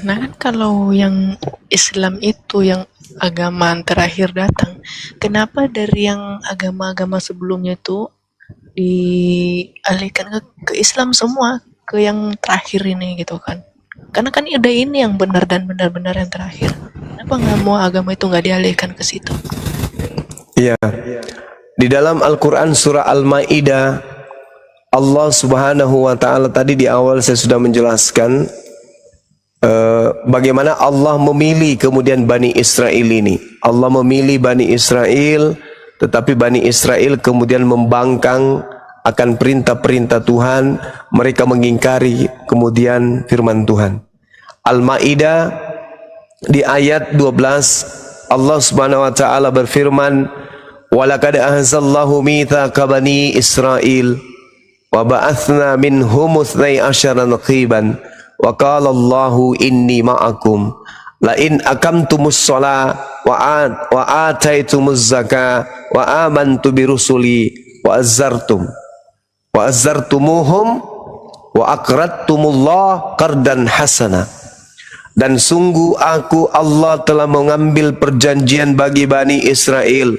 Nah kan kalau yang Islam itu yang agama terakhir datang, kenapa dari yang agama-agama sebelumnya itu dialihkan ke Islam semua, ke yang terakhir ini gitu kan? Karena kan udah ini yang benar dan benar-benar yang terakhir. Kenapa nggak mau agama itu nggak dialihkan ke situ? Iya. Di dalam Al-Quran surah Al-Ma'idah, Allah Subhanahu wa Ta'ala, tadi di awal saya sudah menjelaskan bagaimana Allah memilih kemudian Bani Israel ini. Allah memilih Bani Israel, tetapi Bani Israel kemudian membangkang akan perintah-perintah Tuhan. Mereka mengingkari kemudian firman Tuhan. Al-Ma'idah di ayat 12, Allah Subhanahu wa Ta'ala berfirman, "Walaqad ahzallahu mitsaqa bani Israil wa ba'atsna minhum 12 naqiban wa qala Allahu inni ma'akum la in aqamtumus shalah wa ataitumuz zakah wa amantu bi rusuli wa azzartumuhum wa aqradtumullah qardan hasana." Dan sungguh aku Allah telah mengambil perjanjian bagi Bani Israel,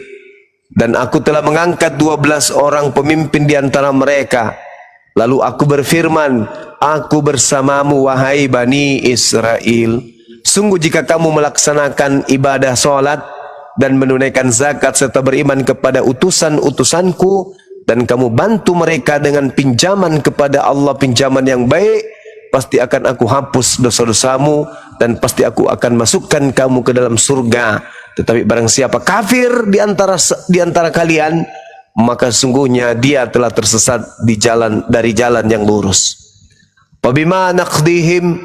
dan aku telah mengangkat 12 orang pemimpin di antara mereka. Lalu aku berfirman, aku bersamamu wahai Bani Israel. Sungguh jika kamu melaksanakan ibadah salat dan menunaikan zakat serta beriman kepada utusan-utusanku, dan kamu bantu mereka dengan pinjaman kepada Allah, pinjaman yang baik, pasti akan aku hapus dosa-dosamu dan pasti aku akan masukkan kamu ke dalam surga. Tetapi barang siapa kafir di antara kalian, maka sungguhnya dia telah tersesat dari jalan yang lurus. Wabima naqdihim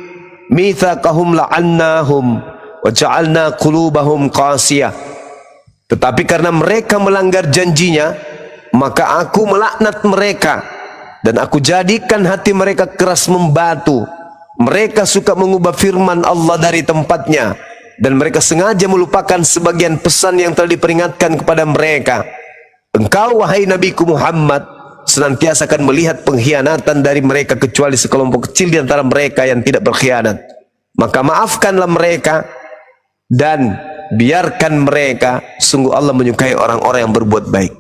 mitsaqahum la'annahum wa ja'alna qulubahum qasiyah. Tetapi karena mereka melanggar janjinya, maka aku melaknat mereka dan aku jadikan hati mereka keras membatu. Mereka suka mengubah firman Allah dari tempatnya, dan mereka sengaja melupakan sebagian pesan yang telah diperingatkan kepada mereka. Engkau wahai Nabiku Muhammad senantiasa akan melihat pengkhianatan dari mereka, kecuali sekelompok kecil di antara mereka yang tidak berkhianat. Maka maafkanlah mereka dan biarkan mereka, sungguh Allah menyukai orang-orang yang berbuat baik.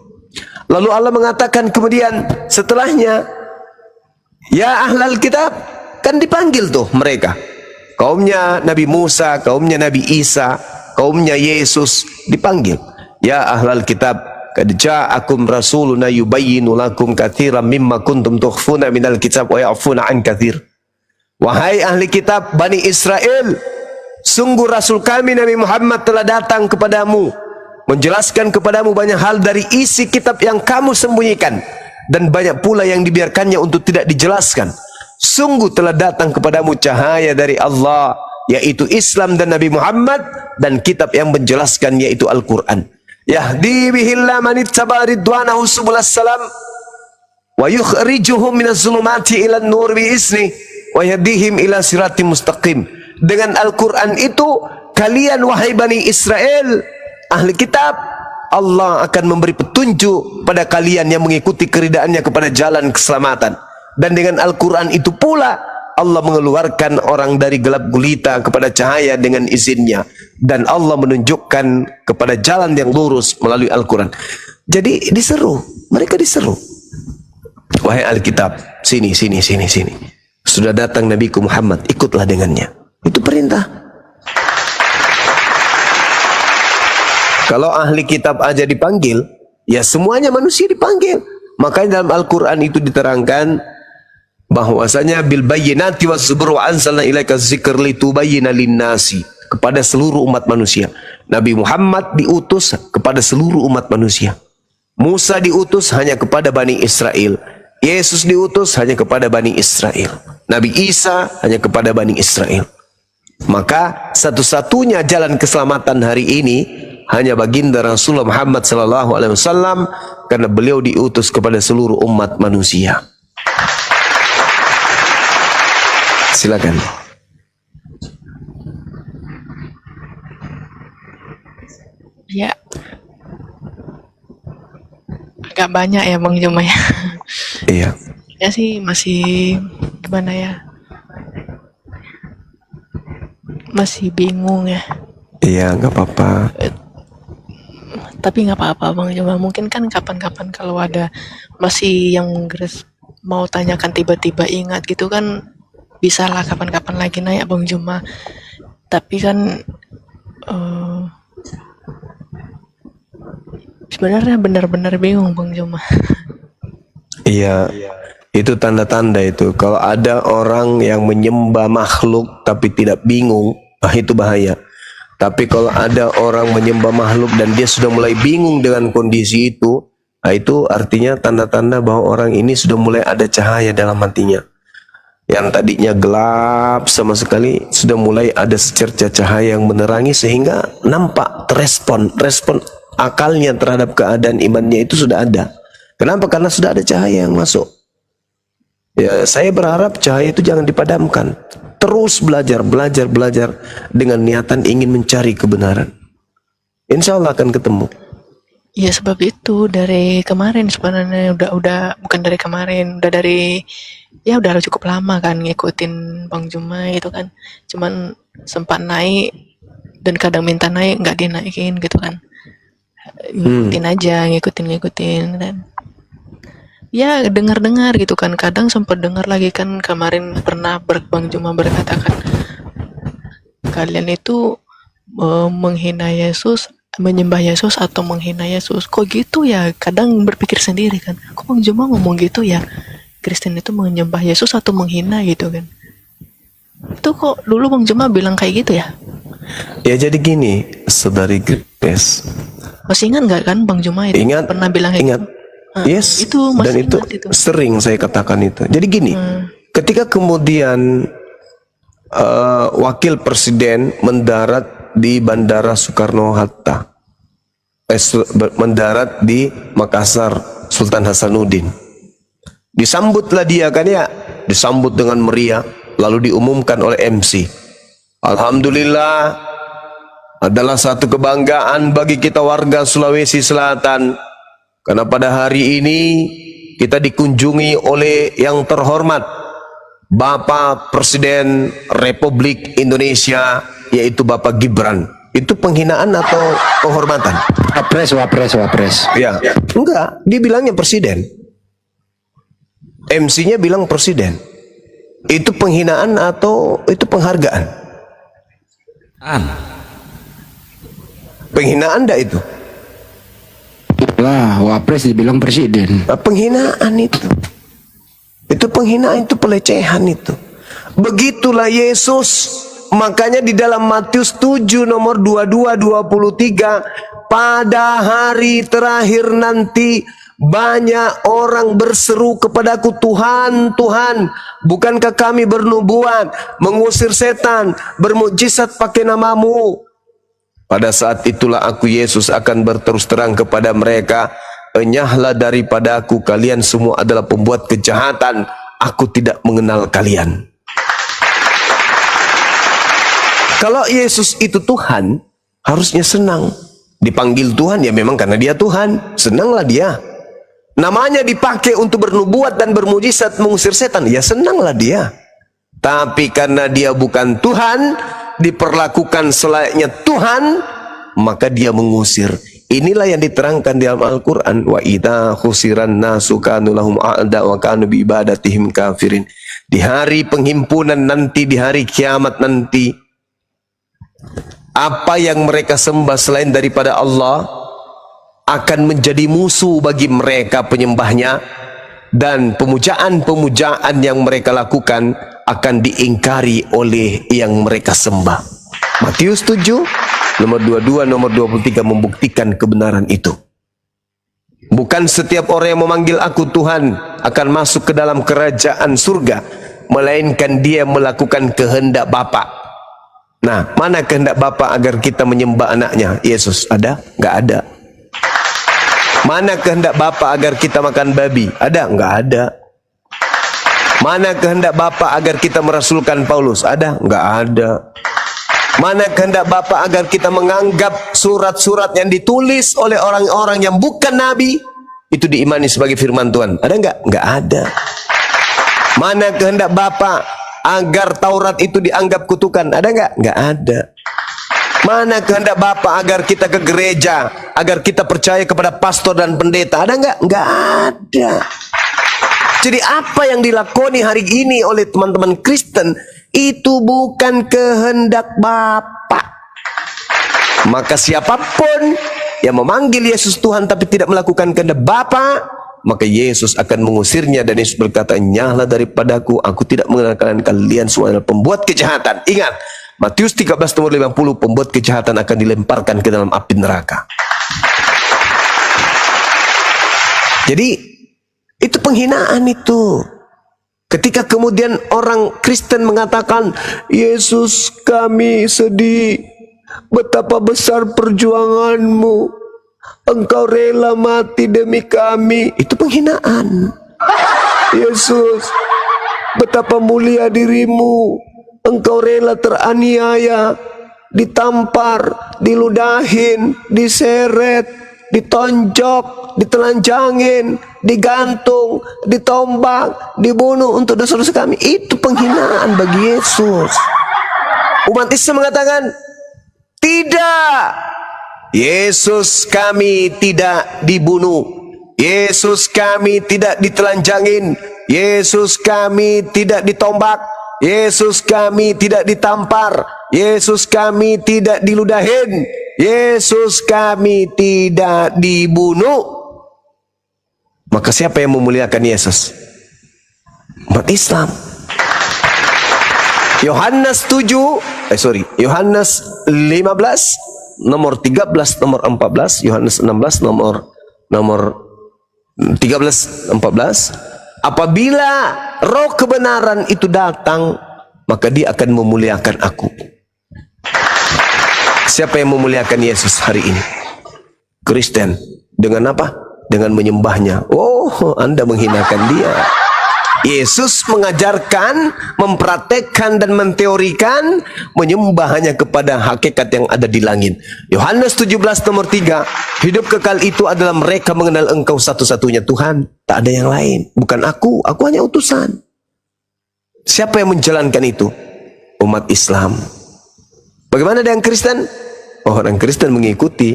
Lalu Allah mengatakan kemudian setelahnya, ya ahlal kitab, kan dipanggil tuh mereka, kaumnya Nabi Musa, kaumnya Nabi Isa, kaumnya Yesus, dipanggil. Ya ahlal kitab, qad ja'akum rasuluna yubayyinu lakum katsiran mimma kuntum tukhfuna minal kitab wa ya'funa an katsir. Wahai ahli kitab Bani Israel, sungguh Rasul kami Nabi Muhammad telah datang kepadamu, menjelaskan kepadamu banyak hal dari isi kitab yang kamu sembunyikan, dan banyak pula yang dibiarkannya untuk tidak dijelaskan. Sungguh telah datang kepadamu cahaya dari Allah, yaitu Islam dan Nabi Muhammad, dan kitab yang menjelaskan, yaitu Al-Quran. Yahdi bihillah manittaba ridwanahu subulas salam wa yukhrijuhum minaz zulumati ilan nur bi'izni wa yahdihim ila siratim mustaqim. Dengan Al-Quran itu kalian wahai Bani Israel, ahli kitab, Allah akan memberi petunjuk pada kalian yang mengikuti keridaannya kepada jalan keselamatan. Dan dengan Al-Quran itu pula Allah mengeluarkan orang dari gelap gulita kepada cahaya dengan izinnya, dan Allah menunjukkan kepada jalan yang lurus melalui Al-Quran. Jadi diseru, mereka diseru, wahai Alkitab, sini. Sudah datang Nabiku Muhammad, ikutlah dengannya. Itu perintah. Kalau ahli kitab aja dipanggil, ya semuanya manusia dipanggil. Makanya dalam Al-Quran itu diterangkan bahwasanya bil bayyinati was zubur wa anzalna ilaika dzikra litubayyana lin-nasi, kepada seluruh umat manusia. Nabi Muhammad diutus kepada seluruh umat manusia. Musa diutus hanya kepada Bani Israel. Yesus diutus hanya kepada Bani Israel. Nabi Isa hanya kepada Bani Israel. Maka satu-satunya jalan keselamatan hari ini hanya baginda Rasulullah Muhammad SAW, karena beliau diutus kepada seluruh umat manusia. Silakan. Ya, agak banyak ya Bang Juma ya. Iya. Ya sih masih gimana ya? masih bingung ya. Iya, nggak apa-apa. Tapi nggak apa-apa Bang Juma. Mungkin kan kapan-kapan kalau ada masih yang Grace mau tanyakan tiba-tiba ingat gitu kan, bisa lah kapan-kapan lagi nanya Bang Juma. Tapi kan sebenarnya benar-benar bingung Bang Juma. Iya, itu tanda-tanda itu. Kalau ada orang yang menyembah makhluk tapi tidak bingung, itu bahaya. Tapi kalau ada orang menyembah makhluk dan dia sudah mulai bingung dengan kondisi itu artinya tanda-tanda bahwa orang ini sudah mulai ada cahaya dalam hatinya. Yang tadinya gelap sama sekali, sudah mulai ada secerca cahaya yang menerangi sehingga nampak respon akalnya terhadap keadaan imannya itu sudah ada. Kenapa? Karena sudah ada cahaya yang masuk. Ya, saya berharap cahaya itu jangan dipadamkan. Terus belajar dengan niatan ingin mencari kebenaran. Insya Allah akan ketemu. Ya sebab itu dari kemarin sebenarnya udah bukan dari kemarin, udah dari ya udah cukup lama kan ngikutin Bang Juma itu kan. Cuman sempat naik dan kadang minta naik nggak dinaikin gitu kan. Ngikutin aja, ngikutin kan. Ya dengar-dengar gitu kan, kadang sempat dengar lagi kan, kemarin pernah Bang Juma berkata kan, kalian itu menghina Yesus, menyembah Yesus atau menghina Yesus, kok gitu ya, kadang berpikir sendiri kan, kok Bang Juma ngomong gitu ya, Kristen itu menyembah Yesus atau menghina gitu kan. Itu kok dulu Bang Juma bilang kayak gitu ya? Ya jadi gini, saudari Grace, masih ingat nggak kan Bang Juma itu ingat, pernah bilang kayak ingat. gitu? Yes, itu dan itu sering saya katakan itu. Jadi gini, ketika kemudian wakil presiden mendarat di Bandara Soekarno-Hatta, mendarat di Makassar Sultan Hasanuddin, disambutlah dia kan ya, disambut dengan meriah, lalu diumumkan oleh MC, alhamdulillah adalah satu kebanggaan bagi kita warga Sulawesi Selatan, karena pada hari ini kita dikunjungi oleh yang terhormat Bapak Presiden Republik Indonesia, yaitu Bapak Gibran. Itu penghinaan atau penghormatan? Wapres. Ya, enggak, dia bilangnya presiden. MC-nya bilang presiden. Itu penghinaan atau itu penghargaan? Penghinaan enggak itu? Lah, wapres dibilang presiden. Penghinaan itu. Itu penghinaan, itu pelecehan itu. Begitulah Yesus. Makanya di dalam Matius 7 nomor 22-23, pada hari terakhir nanti banyak orang berseru kepadaku, Tuhan, Tuhan, bukankah kami bernubuat, mengusir setan, bermukjizat pakai namamu? Pada saat itulah aku Yesus akan berterus terang kepada mereka, enyahlah daripada aku, kalian semua adalah pembuat kejahatan, aku tidak mengenal kalian. Kalau Yesus itu Tuhan, harusnya senang. Dipanggil Tuhan ya memang karena dia Tuhan, senanglah dia. Namanya dipakai untuk bernubuat dan bermujizat mengusir setan, ya senanglah dia. Tapi karena dia bukan Tuhan, diperlakukan selayaknya Tuhan, maka dia mengusir. Inilah yang diterangkan di dalam Al-Quran. Wa idza khusiran nasu kanu lahum a'da wa kanu bi ibadatihim kafirin. Di hari penghimpunan nanti, di hari kiamat nanti, apa yang mereka sembah selain daripada Allah akan menjadi musuh bagi mereka penyembahnya, dan pemujaan-pemujaan yang mereka lakukan akan diingkari oleh yang mereka sembah. Matius 7 nomor 22 nomor 23 membuktikan kebenaran itu. Bukan setiap orang yang memanggil aku Tuhan akan masuk ke dalam kerajaan surga, melainkan dia melakukan kehendak Bapa. Nah, mana kehendak Bapa agar kita menyembah anaknya Yesus? Ada? Enggak ada. Mana kehendak Bapa agar kita makan babi? Ada? Enggak ada. Mana kehendak Bapa agar kita merasulkan Paulus? Ada? Enggak ada. Mana kehendak Bapa agar kita menganggap surat-surat yang ditulis oleh orang-orang yang bukan nabi itu diimani sebagai firman Tuhan? Ada enggak? Enggak ada. Mana kehendak Bapa agar Taurat itu dianggap kutukan? Ada nggak? Nggak ada. Mana kehendak Bapa agar kita ke gereja, agar kita percaya kepada pastor dan pendeta? Ada nggak? Nggak ada. Jadi apa yang dilakoni hari ini oleh teman-teman Kristen itu bukan kehendak Bapa. Maka siapapun yang memanggil Yesus Tuhan tapi tidak melakukan kehendak Bapa, maka Yesus akan mengusirnya. Dan Yesus berkata, nyahlah daripadaku, aku tidak mengenal kalian semua adalah pembuat kejahatan. Ingat, Matius 13 nomor 50, pembuat kejahatan akan dilemparkan ke dalam api neraka. Jadi itu penghinaan itu. Ketika kemudian orang Kristen mengatakan, Yesus kami sedih, betapa besar perjuanganmu, engkau rela mati demi kami. Itu penghinaan. Yesus, betapa mulia dirimu, engkau rela teraniaya, ditampar, diludahin, diseret, ditonjok, ditelanjangin, digantung, ditombak, dibunuh untuk dosa-dosa kami. Itu penghinaan bagi Yesus. Umat Islam mengatakan, tidak, Yesus kami tidak dibunuh, Yesus kami tidak ditelanjangin, Yesus kami tidak ditombak, Yesus kami tidak ditampar, Yesus kami tidak diludahin, Yesus kami tidak dibunuh. Maka siapa yang memuliakan Yesus? Umat Islam. Yohanes 15 nomor 13 nomor 14, Yohanes 16 nomor 13 14, apabila roh kebenaran itu datang, maka dia akan memuliakan aku. Siapa yang memuliakan Yesus hari ini? Kristen. Dengan apa? Dengan menyembahnya. Oh, Anda menghinakan dia. Yesus mengajarkan, mempraktekkan dan menteorikan menyembah hanya kepada hakikat yang ada di langit. Yohanes 17 nomor 3, hidup kekal itu adalah mereka mengenal Engkau satu-satunya Tuhan, tak ada yang lain. Bukan aku hanya utusan. Siapa yang menjalankan itu? Umat Islam. Bagaimana dengan Kristen? Orang Kristen mengikuti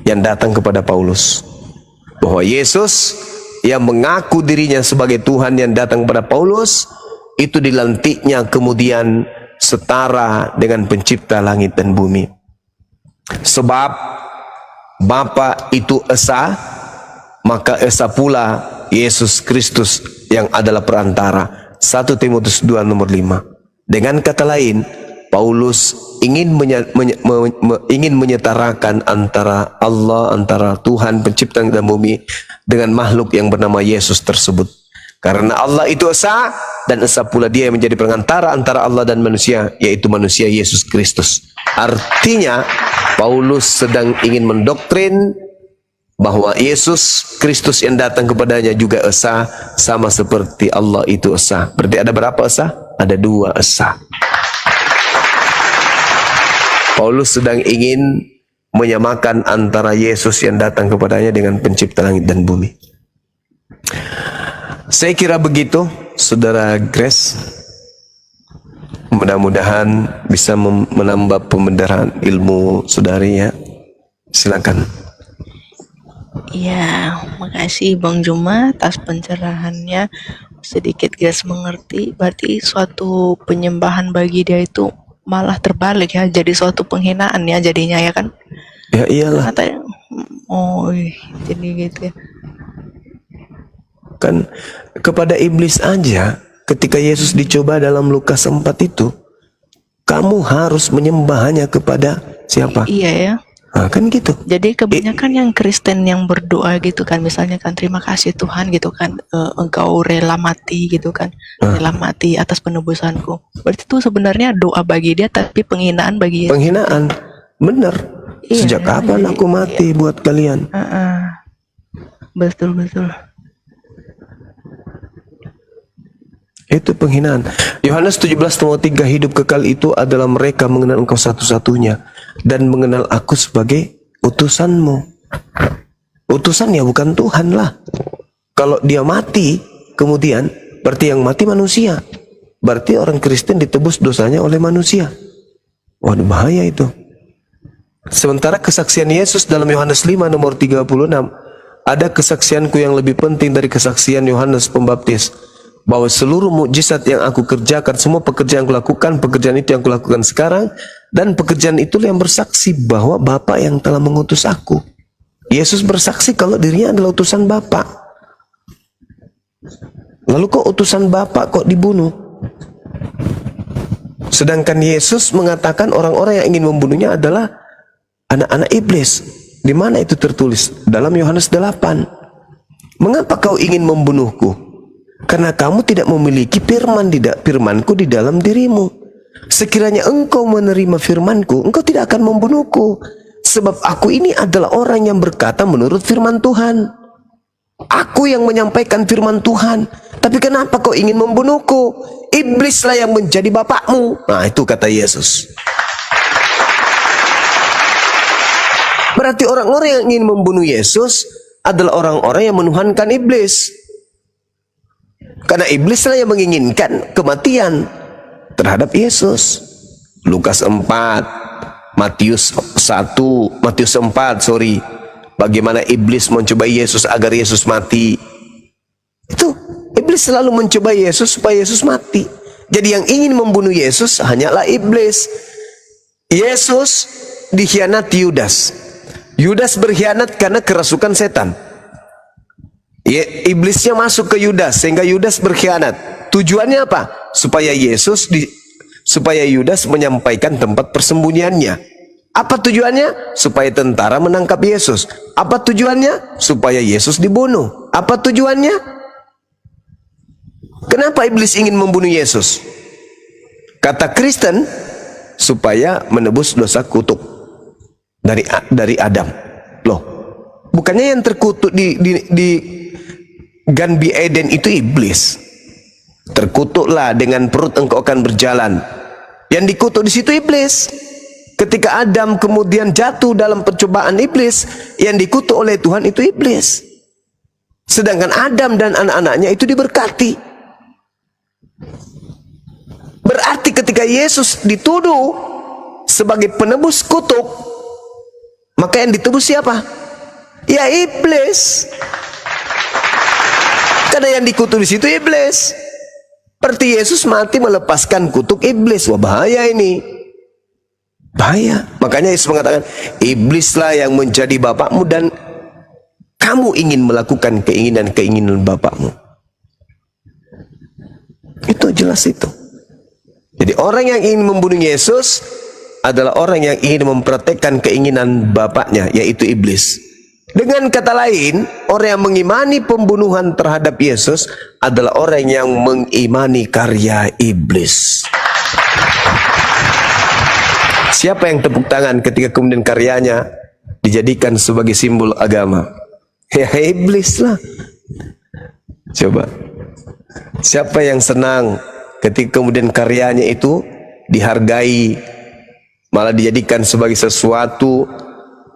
yang datang kepada Paulus, bahwa Yesus yang mengaku dirinya sebagai Tuhan yang datang kepada Paulus, itu dilantiknya kemudian setara dengan pencipta langit dan bumi. Sebab Bapa itu esa, maka esa pula Yesus Kristus yang adalah perantara. 1 Timotius 2 nomor 5. Dengan kata lain, Paulus ingin menyetarakan antara Allah, antara Tuhan pencipta dan bumi dengan makhluk yang bernama Yesus tersebut. Karena Allah itu esa, dan esa pula dia yang menjadi perantara antara Allah dan manusia, yaitu manusia Yesus Kristus. Artinya Paulus sedang ingin mendoktrin bahwa Yesus Kristus yang datang kepadanya juga esa, sama seperti Allah itu esa. Berarti ada berapa esa? Ada 2 esa. Paulus sedang ingin menyamakan antara Yesus yang datang kepadanya dengan pencipta langit dan bumi. Saya kira begitu, Saudara Grace. Mudah-mudahan bisa menambah pembenaran ilmu saudari ya. Silakan. Ya, makasih Bang Juma atas pencerahannya. Sedikit Grace mengerti, berarti suatu penyembahan bagi dia itu malah terbalik ya, jadi suatu penghinaan ya jadinya ya kan? Ya iyalah. Katanya, jadi gitu ya. Kan kepada iblis aja ketika Yesus dicoba dalam Lukas 4 itu, kamu harus menyembah hanya kepada siapa? Iya ya. Nah, kan gitu. Jadi kebanyakan yang Kristen yang berdoa gitu kan, misalnya kan terima kasih Tuhan gitu kan, engkau rela mati gitu kan, rela mati atas penebusanku. Berarti itu sebenarnya doa bagi dia tapi penghinaan bagi Yesus. Penghinaan, bener. Iya, Sejak kapan aku mati buat kalian? Betul. Itu penghinaan. Yohanes 17 nomor 3, hidup kekal itu adalah mereka mengenal Engkau satu-satunya dan mengenal aku sebagai utusanmu. Utusan ya bukan Tuhan lah. Kalau dia mati kemudian berarti yang mati manusia. berarti orang Kristen ditebus dosanya oleh manusia. Waduh, bahaya itu. Sementara kesaksian Yesus dalam Yohanes 5 nomor 36, ada kesaksianku yang lebih penting dari kesaksian Yohanes Pembaptis, bahwa seluruh mukjizat yang aku kerjakan, semua pekerjaan yang kulakukan, pekerjaan itu yang kulakukan sekarang, dan pekerjaan itulah yang bersaksi bahwa Bapa yang telah mengutus aku. Yesus bersaksi kalau dirinya adalah utusan Bapa. Lalu kok utusan Bapa kok dibunuh? Sedangkan Yesus mengatakan orang-orang yang ingin membunuhnya adalah anak-anak iblis. Di mana itu tertulis? Dalam Yohanes 8. Mengapa kau ingin membunuhku? Karena kamu tidak memiliki firmanku di dalam dirimu. Sekiranya engkau menerima firmanku, engkau tidak akan membunuhku. Sebab aku ini adalah orang yang berkata menurut firman Tuhan. Aku yang menyampaikan firman Tuhan. Tapi kenapa kau ingin membunuhku? Iblislah yang menjadi bapakmu. Nah, itu kata Yesus. Berarti orang-orang yang ingin membunuh Yesus adalah orang-orang yang menuhankan iblis. Karena iblislah yang menginginkan kematian terhadap Yesus. Lukas 4, Matius 4, bagaimana iblis mencobai Yesus agar Yesus mati. Itu iblis selalu mencobai Yesus supaya Yesus mati. Jadi yang ingin membunuh Yesus hanyalah iblis. Yesus dikhianati Yudas. Yudas berkhianat karena kerasukan setan. Iblisnya masuk ke Yudas sehingga Yudas berkhianat. Tujuannya apa? Supaya Yudas menyampaikan tempat persembunyiannya. Apa tujuannya? Supaya tentara menangkap Yesus. Apa tujuannya? Supaya Yesus dibunuh. Apa tujuannya? Kenapa iblis ingin membunuh Yesus? Kata Kristen, supaya menebus dosa kutuk dari Adam. Loh, bukannya yang terkutuk di Ganbi Eden itu iblis? Terkutuklah dengan perut engkau akan berjalan. Yang dikutuk di situ iblis. Ketika Adam kemudian jatuh dalam percobaan iblis, yang dikutuk oleh Tuhan itu iblis. Sedangkan Adam dan anak-anaknya itu diberkati. Berarti ketika Yesus dituduh sebagai penebus kutuk, maka yang ditebus siapa? Ya iblis. Karena yang dikutuk di situ iblis. Berarti Yesus mati melepaskan kutuk iblis. Wah, bahaya ini. Bahaya. Makanya Yesus mengatakan, iblislah yang menjadi bapakmu dan kamu ingin melakukan keinginan-keinginan bapakmu. Itu jelas itu. Jadi orang yang ingin membunuh Yesus adalah orang yang ingin mempraktekkan keinginan bapaknya, yaitu iblis. Dengan kata lain, orang yang mengimani pembunuhan terhadap Yesus adalah orang yang mengimani karya iblis. Siapa yang tepuk tangan ketika kemudian karyanya dijadikan sebagai simbol agama? Ya iblis lah. Coba. Siapa yang senang ketika kemudian karyanya itu dihargai, malah dijadikan sebagai sesuatu,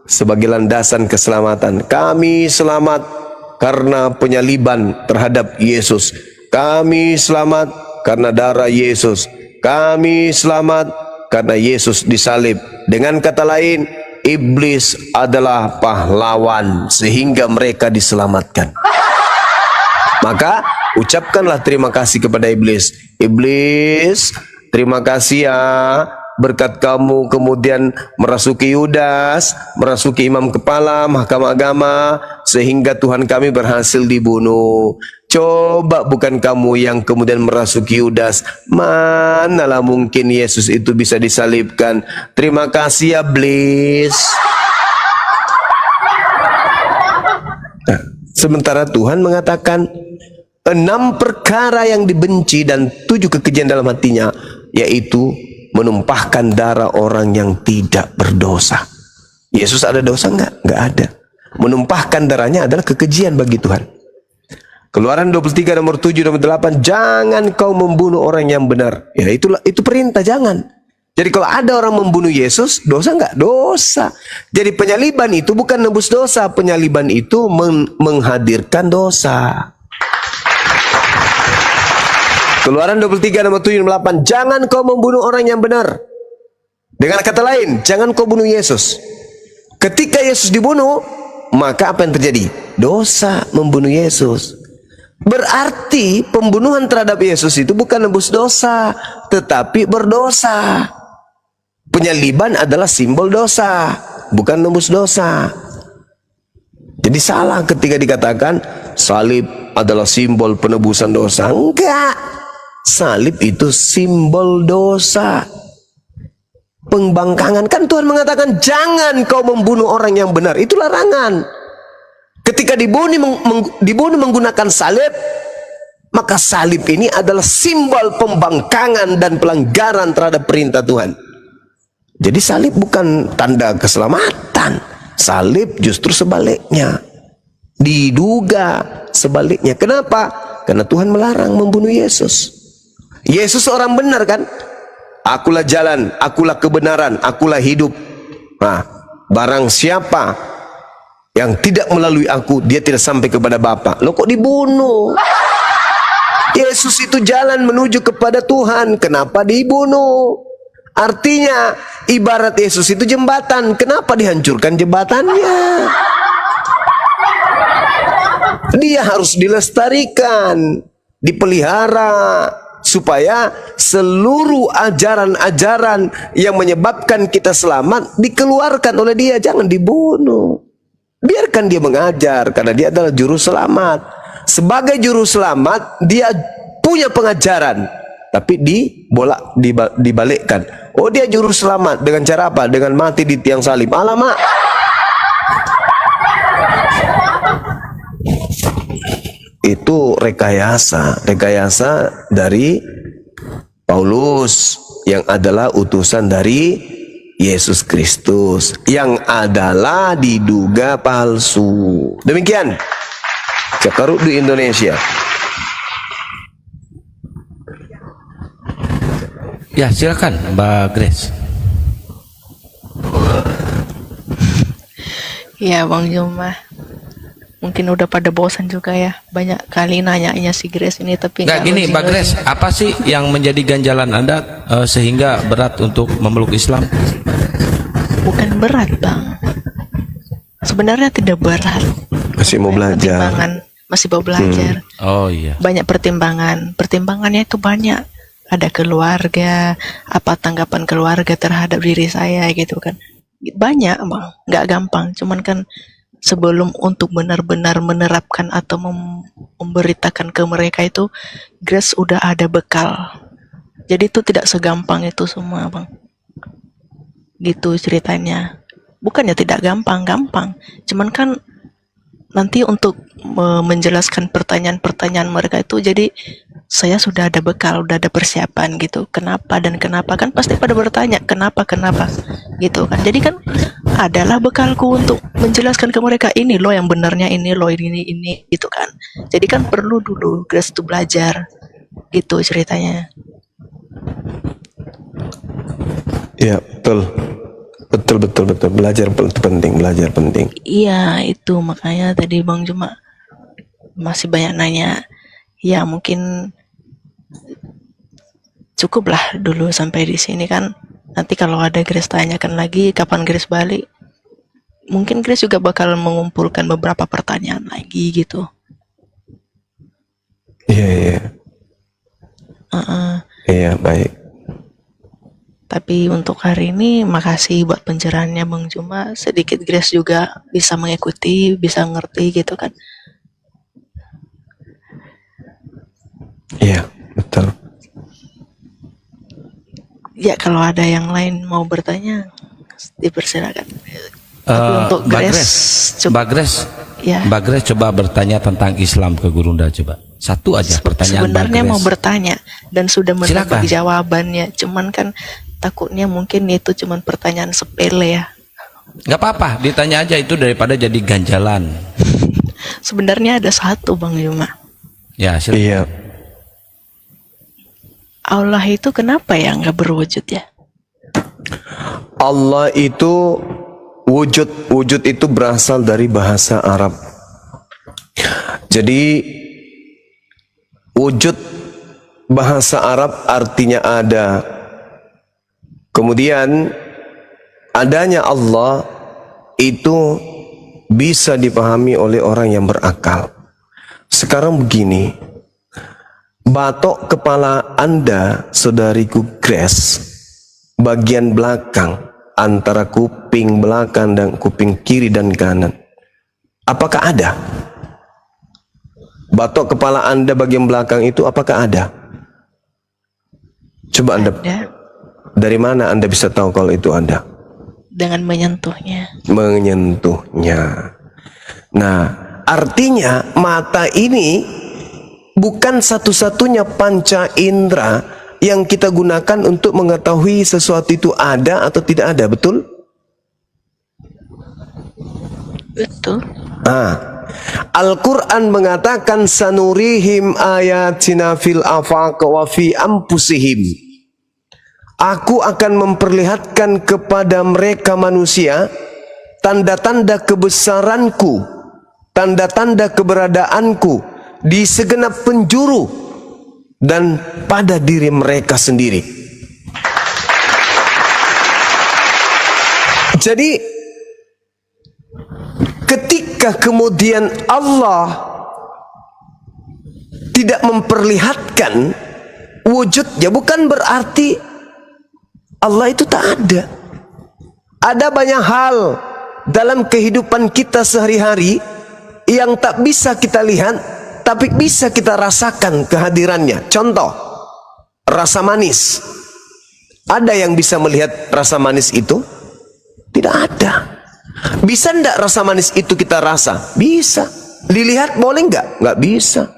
sebagai landasan keselamatan? Kami selamat karena penyaliban terhadap Yesus. Kami selamat karena darah Yesus. Kami selamat karena Yesus disalib. Dengan kata lain, iblis adalah pahlawan sehingga mereka diselamatkan. Maka ucapkanlah terima kasih kepada iblis. Iblis, terima kasih ya, berkat kamu kemudian merasuki Yudas, merasuki imam kepala mahkamah agama, sehingga Tuhan kami berhasil dibunuh. Coba bukan kamu yang kemudian merasuki Yudas, manalah mungkin Yesus itu bisa disalibkan. Terima kasih ya iblis. Nah, sementara Tuhan mengatakan 6 perkara yang dibenci dan 7 kekejian dalam hatinya, yaitu menumpahkan darah orang yang tidak berdosa. Yesus ada dosa enggak? Enggak ada. Menumpahkan darahnya adalah kekejian bagi Tuhan. Keluaran 23 nomor 7 nomor 8, jangan kau membunuh orang yang benar. Ya itu perintah, jangan. Jadi kalau ada orang membunuh Yesus, dosa enggak? Dosa. Jadi penyaliban itu bukan nebus dosa, penyaliban itu menghadirkan dosa. Keluaran 23 nomor 78. Jangan kau membunuh orang yang benar. Dengan kata lain, jangan kau bunuh Yesus. Ketika Yesus dibunuh, maka apa yang terjadi? Dosa membunuh Yesus. Berarti pembunuhan terhadap Yesus itu bukan nebus dosa, tetapi berdosa. Penyaliban adalah simbol dosa, bukan nebus dosa. Jadi salah ketika dikatakan salib adalah simbol penebusan dosa. Enggak. Salib itu simbol dosa. Pembangkangan, kan Tuhan mengatakan jangan kau membunuh orang yang benar, itu larangan. Ketika dibunuh menggunakan salib, maka salib ini adalah simbol pembangkangan dan pelanggaran terhadap perintah Tuhan. Jadi salib bukan tanda keselamatan, salib justru sebaliknya, diduga sebaliknya. Kenapa? Karena Tuhan melarang membunuh Yesus. Yesus orang benar kan? Akulah jalan, akulah kebenaran, akulah hidup. Nah, barang siapa yang tidak melalui aku, dia tidak sampai kepada Bapa. Loh, kok dibunuh? Yesus itu jalan menuju kepada Tuhan. Kenapa dibunuh? Artinya, ibarat Yesus itu jembatan. Kenapa dihancurkan jembatannya? Dia harus dilestarikan, dipelihara, supaya seluruh ajaran-ajaran yang menyebabkan kita selamat dikeluarkan oleh dia. Jangan dibunuh, biarkan dia mengajar, karena dia adalah juru selamat. Sebagai juru selamat, dia punya pengajaran, tapi dibalikkan. Oh, dia juru selamat dengan cara apa? Dengan mati di tiang salib. Alamak. Itu rekayasa dari Paulus yang adalah utusan dari Yesus Kristus, yang adalah diduga palsu. Demikian Cakaruk di Indonesia. Ya, silakan Mbak Grace. Ya Bang Juma, mungkin udah pada bosan juga ya, banyak kali nanyanya si Grace ini, tapi Nggak gini Mbak Grace, apa sih yang menjadi ganjalan Anda sehingga berat untuk memeluk Islam? Bukan berat Bang, sebenarnya tidak berat. Masih mau belajar. Masih mau belajar. Oh iya. Banyak pertimbangannya itu banyak. Ada keluarga, apa tanggapan keluarga terhadap diri saya gitu kan. Banyak Bang, nggak gampang. Cuman kan sebelum untuk benar-benar menerapkan atau memberitakan ke mereka itu, Grace udah ada bekal. Jadi itu tidak segampang itu semua Bang. Gitu ceritanya. Bukannya tidak gampang. Cuman kan nanti untuk menjelaskan pertanyaan-pertanyaan mereka itu, jadi saya sudah ada bekal, udah ada persiapan gitu. Kenapa dan kenapa, kan pasti pada bertanya kenapa gitu kan. Jadi kan adalah bekalku untuk menjelaskan ke mereka, ini loh yang benarnya, ini loh ini gitu kan. Jadi kan perlu dulu Grace itu belajar gitu ceritanya. Ya betul, belajar penting. Iya, itu makanya tadi Bang Juma masih banyak nanya. Ya mungkin cukuplah dulu sampai di sini kan. Nanti kalau ada Grace tanyakan lagi kapan Grace balik, mungkin Grace juga bakal mengumpulkan beberapa pertanyaan lagi gitu. Iya. Iya, baik. Tapi untuk hari ini makasih buat pencerahannya Bang Juma. Sedikit Grace juga bisa mengikuti, bisa ngerti gitu kan. Iya, betul. Ya kalau ada yang lain mau bertanya, dipersilakan. Tapi untuk Mbak Grace, ya. Mbak Grace coba bertanya tentang Islam ke Gurunda, coba. Satu aja pertanyaan Sebenarnya Mbak Grace. mau bertanya dan sudah mendapat Silakan. jawabannya. Cuman kan takutnya mungkin itu cuman pertanyaan sepele ya. Nggak apa-apa, ditanya aja itu daripada jadi ganjalan. Sebenarnya ada satu Bang Juma. Ya, silakan. Iya. Allah itu kenapa ya nggak berwujud ya? Allah itu wujud itu berasal dari bahasa Arab. Jadi wujud bahasa Arab artinya ada. Kemudian adanya Allah itu bisa dipahami oleh orang yang berakal. Sekarang begini, batok kepala Anda, saudariku Grace, bagian belakang antara kuping belakang dan kuping kiri dan kanan, apakah ada? Batok kepala Anda bagian belakang itu apakah ada? Coba Anda, dari mana Anda bisa tahu kalau itu ada? Dengan menyentuhnya. Menyentuhnya. Nah, artinya mata ini bukan satu-satunya panca indera yang kita gunakan untuk mengetahui sesuatu itu ada atau tidak ada, betul? Betul. Al-Quran mengatakan sanurihim ayatina fil afaq wa fi anfusihim. Aku akan memperlihatkan kepada mereka manusia tanda-tanda kebesaranku, tanda-tanda keberadaanku di segenap penjuru dan pada diri mereka sendiri. Jadi ketika kemudian Allah tidak memperlihatkan wujudnya, bukan berarti Allah itu tak ada. Ada banyak hal dalam kehidupan kita sehari-hari yang tak bisa kita lihat, tapi bisa kita rasakan kehadirannya. Contoh, rasa manis. Ada yang bisa melihat rasa manis itu? Tidak ada. Bisa enggak rasa manis itu kita rasa? Bisa. Dilihat boleh enggak? Enggak bisa.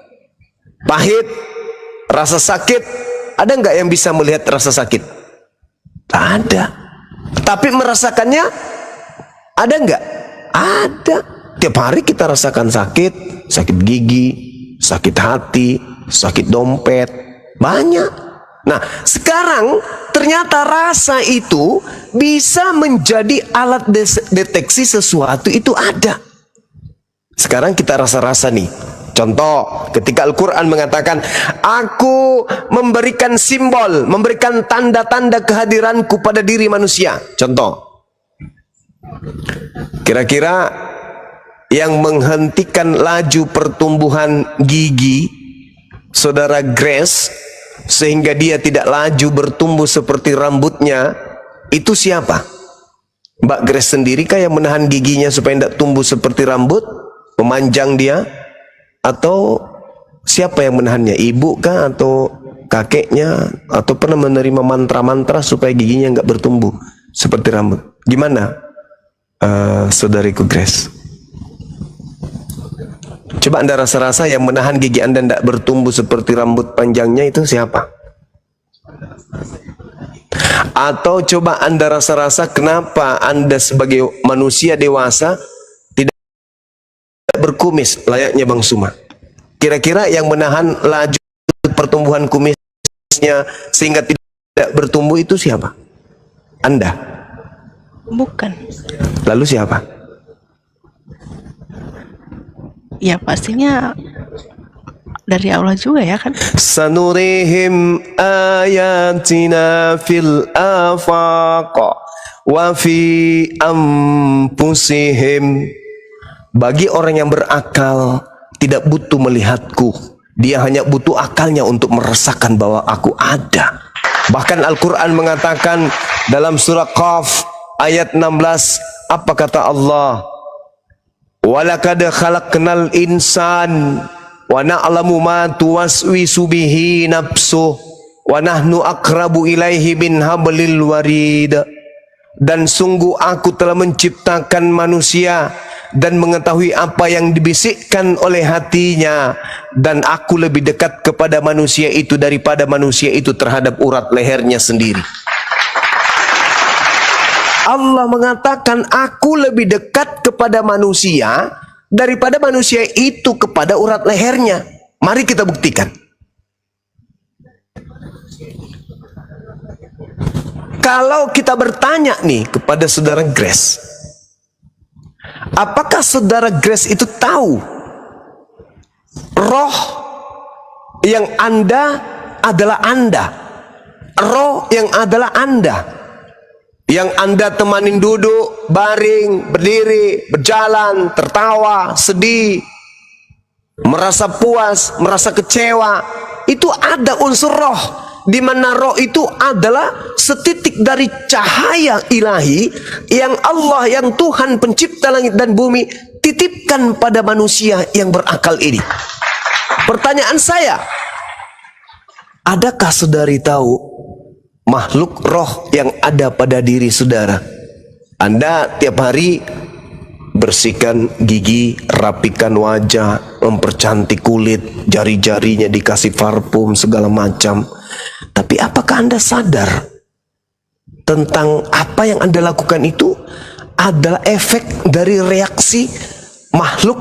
Pahit, rasa sakit, ada enggak yang bisa melihat rasa sakit? Tak ada. Tapi merasakannya ada enggak? Ada. Tiap hari kita rasakan sakit, sakit gigi, sakit hati, sakit dompet, banyak. Nah, sekarang ternyata rasa itu bisa menjadi alat deteksi sesuatu itu ada. Sekarang kita rasa-rasa nih. Contoh, ketika Al-Quran mengatakan, aku memberikan simbol, memberikan tanda-tanda kehadiranku pada diri manusia. Contoh, kira-kira yang menghentikan laju pertumbuhan gigi saudara Grace sehingga dia tidak laju bertumbuh seperti rambutnya, itu siapa? Mbak Grace sendiri kah yang menahan giginya supaya tidak tumbuh seperti rambut, memanjang dia? Atau siapa yang menahannya? Ibu kah atau kakeknya? Atau pernah menerima mantra-mantra supaya giginya nggak bertumbuh seperti rambut? Gimana, saudariku Grace? Coba Anda rasa-rasa yang menahan gigi Anda tidak bertumbuh seperti rambut panjangnya itu siapa? Atau coba Anda rasa-rasa kenapa Anda sebagai manusia dewasa tidak berkumis layaknya Bang Suma? Kira-kira yang menahan laju pertumbuhan kumisnya sehingga tidak bertumbuh itu siapa? Anda? Bukan. Lalu siapa? Ya pastinya dari Allah juga ya kan. Sanurihim ayatina fil afaq wa fi anfusihim. Bagi orang yang berakal tidak butuh melihatku, dia hanya butuh akalnya untuk merasakan bahwa aku ada. Bahkan Al-Quran mengatakan dalam surah Qaf ayat 16, apa kata Allah? Walaqad khalaqnal insan wa na'lamu ma tuwaswisu bihi nafsuh wa nahnu aqrabu ilaihi min hablil warid. Dan sungguh aku telah menciptakan manusia dan mengetahui apa yang dibisikkan oleh hatinya, dan aku lebih dekat kepada manusia itu daripada manusia itu terhadap urat lehernya sendiri. Allah mengatakan aku lebih dekat kepada manusia daripada manusia itu kepada urat lehernya. Mari kita buktikan. Kalau kita bertanya nih kepada saudara Grace, apakah saudara Grace itu tahu roh yang Anda adalah Anda. Roh yang adalah Anda. Yang Anda temanin duduk, baring, berdiri, berjalan, tertawa, sedih, merasa puas, merasa kecewa. Itu ada unsur roh, di mana roh itu adalah setitik dari cahaya ilahi yang Allah, yang Tuhan pencipta langit dan bumi titipkan pada manusia yang berakal ini. Pertanyaan saya, adakah saudari tahu makhluk roh yang ada pada diri saudara? Anda tiap hari bersihkan gigi, rapikan wajah, mempercantik kulit, jari-jarinya dikasih parfum segala macam. Tapi apakah Anda sadar tentang apa yang Anda lakukan itu adalah efek dari reaksi makhluk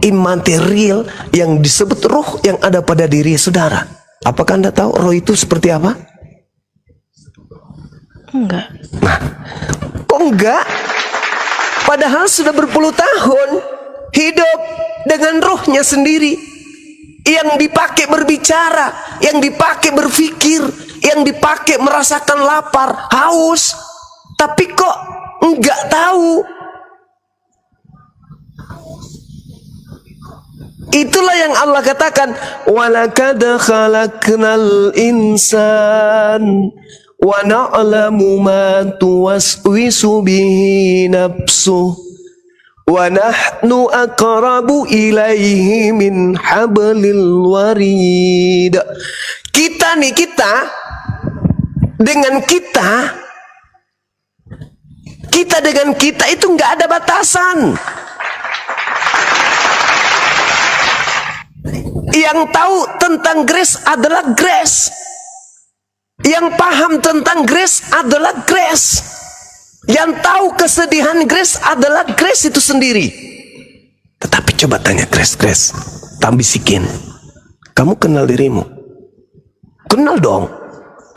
imaterial yang disebut roh yang ada pada diri saudara? Apakah Anda tahu roh itu seperti apa? Enggak. Nah, kok enggak? Padahal sudah berpuluh tahun hidup dengan rohnya sendiri, yang dipakai berbicara, yang dipakai berpikir, yang dipakai merasakan lapar, haus, tapi kok enggak tahu. Itulah yang Allah katakan, walaqad khalaqnal insan wa na'lamu ma tuwaswisu bihi nafsuh wa nahnu aqrabu ilaihi min hablil warid. Kita dengan kita itu nggak ada batasan. Yang tahu tentang grace adalah grace. Yang paham tentang grace adalah grace. Yang tahu kesedihan grace adalah grace itu sendiri. Tetapi coba tanya grace, tak bisikin, kamu kenal dirimu? Kenal dong.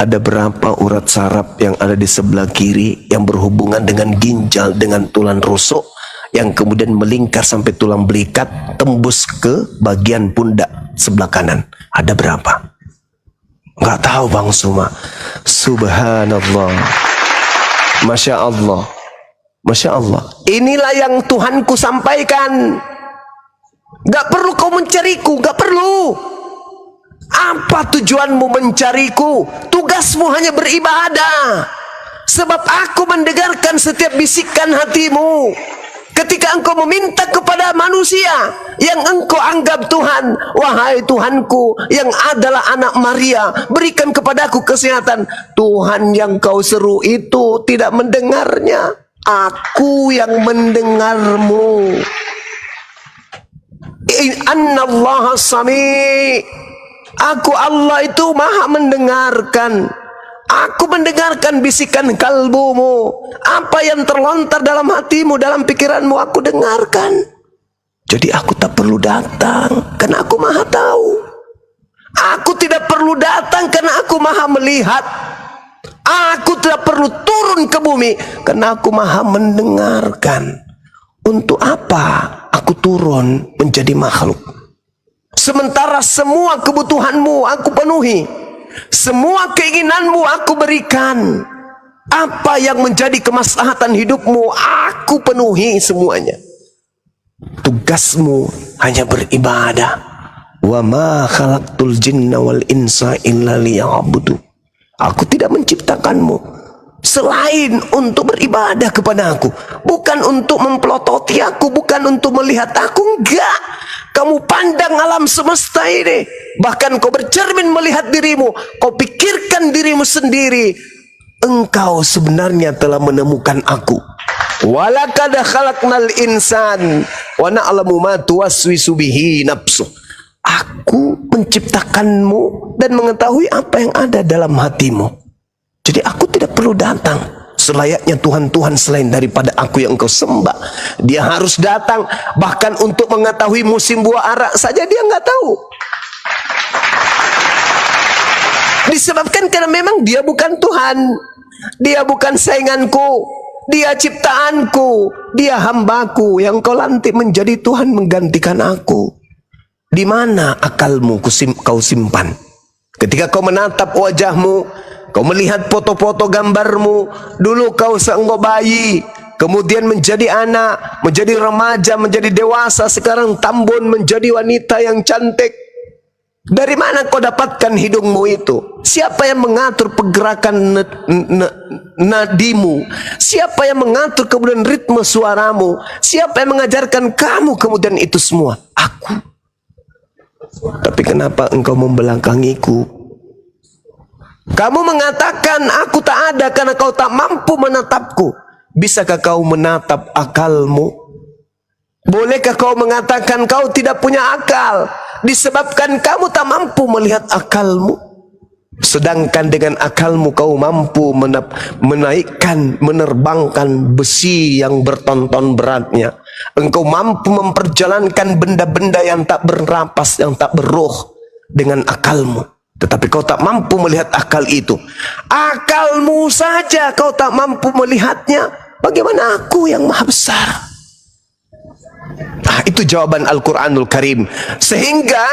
Ada berapa urat saraf yang ada di sebelah kiri yang berhubungan dengan ginjal, dengan tulang rusuk, yang kemudian melingkar sampai tulang belikat, tembus ke bagian pundak sebelah kanan? Ada berapa? Nggak tahu Bang Suma. Subhanallah, Masya Allah, Masya Allah. Inilah yang Tuhanku sampaikan. Nggak perlu kau mencariku, nggak perlu. Apa tujuanmu mencariku? Tugasmu hanya beribadah. Sebab aku mendengarkan setiap bisikan hatimu. Ketika engkau meminta kepada manusia yang engkau anggap Tuhan, wahai Tuhanku yang adalah anak Maria, berikan kepadaku kesehatan. Tuhan yang kau seru itu tidak mendengarnya. Aku yang mendengarmu. Annallaha sami. Aku Allah itu maha mendengarkan. Aku mendengarkan bisikan kalbumu. Apa yang terlontar dalam hatimu, dalam pikiranmu, aku dengarkan. Jadi aku tak perlu datang karena aku maha tahu. Aku tidak perlu datang karena aku maha melihat. Aku tidak perlu turun ke bumi karena aku maha mendengarkan. Untuk apa aku turun menjadi makhluk? Sementara semua kebutuhanmu aku penuhi, semua keinginanmu aku berikan. Apa yang menjadi kemaslahatan hidupmu aku penuhi semuanya. Tugasmu hanya beribadah. Wa ma khalaqtul jinna wal insa illa liya'budu. Aku tidak menciptakanmu selain untuk beribadah kepada aku, bukan untuk mempelototi aku, bukan untuk melihat aku. Enggak. Kamu pandang alam semesta ini, bahkan kau bercermin melihat dirimu, kau pikirkan dirimu sendiri. Engkau sebenarnya telah menemukan aku. Walaqad khalaqnal insan wa na'lamu ma tuwaswisu bihi nafsuh. Aku menciptakanmu dan mengetahui apa yang ada dalam hatimu. Jadi aku tidak perlu datang. Selayaknya Tuhan-Tuhan selain daripada aku yang engkau sembah, dia harus datang. Bahkan untuk mengetahui musim buah arak saja dia nggak tahu. Disebabkan karena memang dia bukan Tuhan, dia bukan sainganku, dia ciptaanku, dia hambaku yang kau lantik menjadi Tuhan menggantikan aku. Di mana akalmu kau simpan? Ketika kau menatap wajahmu, kau melihat foto-foto gambarmu, dulu kau seenggo bayi, kemudian menjadi anak, menjadi remaja, menjadi dewasa, sekarang tambun menjadi wanita yang cantik. Dari mana kau dapatkan hidungmu itu? Siapa yang mengatur pergerakan nadimu? Siapa yang mengatur kemudian ritme suaramu? Siapa yang mengajarkan kamu kemudian itu semua? Aku. Tapi kenapa engkau membelakangiku? Kamu mengatakan aku tak ada karena kau tak mampu menatapku. Bisakah kau menatap akalmu? Bolehkah kau mengatakan kau tidak punya akal disebabkan kamu tak mampu melihat akalmu? Sedangkan dengan akalmu kau mampu menaikkan, menerbangkan besi yang bertonton beratnya. Engkau mampu memperjalankan benda-benda yang tak bernapas, yang tak berruh dengan akalmu. Tetapi kau tak mampu melihat akal itu. Akalmu saja kau tak mampu melihatnya. Bagaimana aku yang maha besar? Nah, itu jawaban Al-Quranul Karim. Sehingga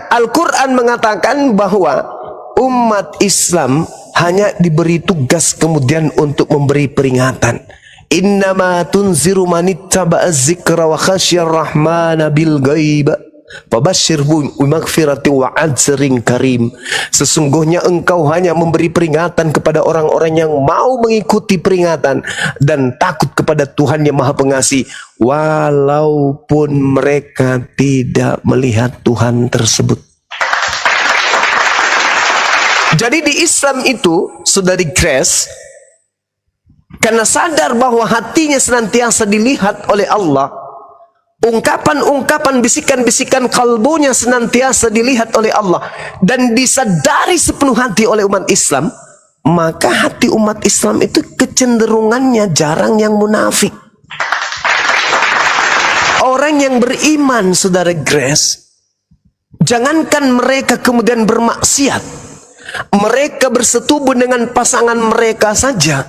Al-Quran mengatakan bahwa umat Islam hanya diberi tugas kemudian untuk memberi peringatan. Innama tunziru manittaba'a dzikra wa khasyar rahmana bil ghaib fabashshirhum bimaghfirati wa ajrin karim. Sesungguhnya engkau hanya memberi peringatan kepada orang-orang yang mau mengikuti peringatan dan takut kepada Tuhan yang Maha Pengasih, walaupun mereka tidak melihat Tuhan tersebut. Jadi di Islam itu, saudari Grace, karena sadar bahwa hatinya senantiasa dilihat oleh Allah, ungkapan-ungkapan, bisikan-bisikan kalbunya senantiasa dilihat oleh Allah, dan disadari sepenuh hati oleh umat Islam, maka hati umat Islam itu kecenderungannya jarang yang munafik. Orang yang beriman, saudara Grace, jangankan mereka kemudian bermaksiat, mereka bersetubuh dengan pasangan mereka saja,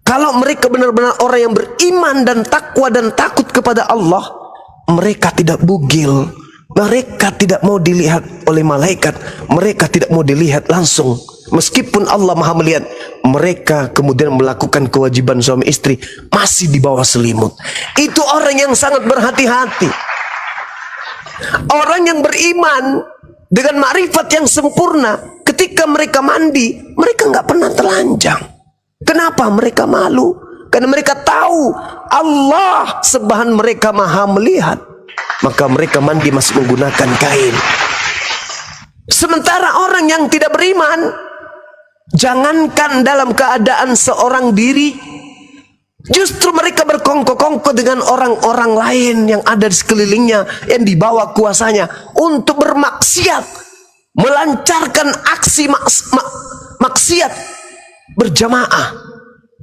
kalau mereka benar-benar orang yang beriman dan takwa dan takut kepada Allah, mereka tidak bugil, mereka tidak mau dilihat oleh malaikat, mereka tidak mau dilihat langsung. Meskipun Allah Maha melihat, mereka kemudian melakukan kewajiban suami istri masih di bawah selimut. Itu orang yang sangat berhati-hati. Orang yang beriman dengan makrifat yang sempurna, ketika mereka mandi, mereka nggak pernah telanjang. Kenapa? Mereka malu. Karena mereka tahu Allah sebahan mereka maha melihat. Maka mereka mandi masih menggunakan kain. Sementara orang yang tidak beriman, jangankan dalam keadaan seorang diri, justru mereka berkongko-kongko dengan orang-orang lain yang ada di sekelilingnya, yang dibawa kuasanya untuk bermaksiat, melancarkan aksi maksiat berjamaah,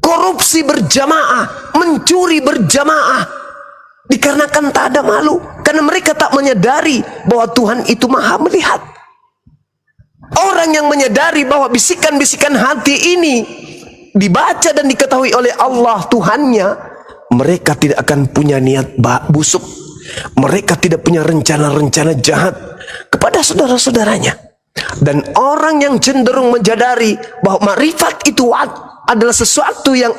korupsi berjamaah, mencuri berjamaah, dikarenakan tak ada malu, karena mereka tak menyadari bahwa Tuhan itu maha melihat. Orang yang menyadari bahwa bisikan-bisikan hati ini dibaca dan diketahui oleh Allah Tuhannya, mereka tidak akan punya niat busuk, mereka tidak punya rencana-rencana jahat kepada saudara-saudaranya. Dan orang yang cenderung menyadari bahwa makrifat itu adalah sesuatu yang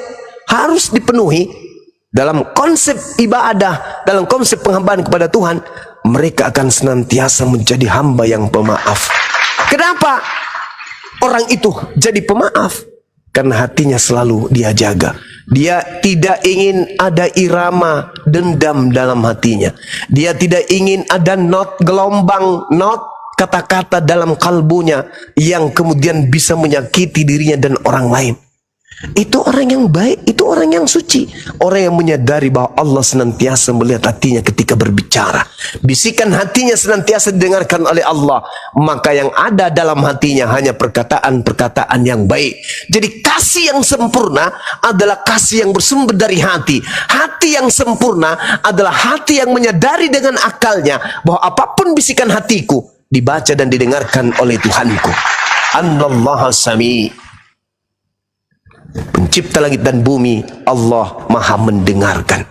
harus dipenuhi dalam konsep ibadah, dalam konsep penghambaan kepada Tuhan, mereka akan senantiasa menjadi hamba yang pemaaf. Kenapa orang itu jadi pemaaf? Karena hatinya selalu dia jaga. Dia tidak ingin ada irama dendam dalam hatinya. Dia tidak ingin ada not gelombang, not kata-kata dalam kalbunya yang kemudian bisa menyakiti dirinya dan orang lain. Itu orang yang baik, itu orang yang suci, orang yang menyadari bahwa Allah senantiasa melihat hatinya ketika berbicara. Bisikan hatinya senantiasa didengarkan oleh Allah, maka yang ada dalam hatinya hanya perkataan-perkataan yang baik. Jadi kasih yang sempurna adalah kasih yang bersumber dari hati. Hati yang sempurna adalah hati yang menyadari dengan akalnya bahwa apapun bisikan hatiku dibaca dan didengarkan oleh Tuhanku. Anallaha sami', pencipta langit dan bumi, Allah maha mendengarkan.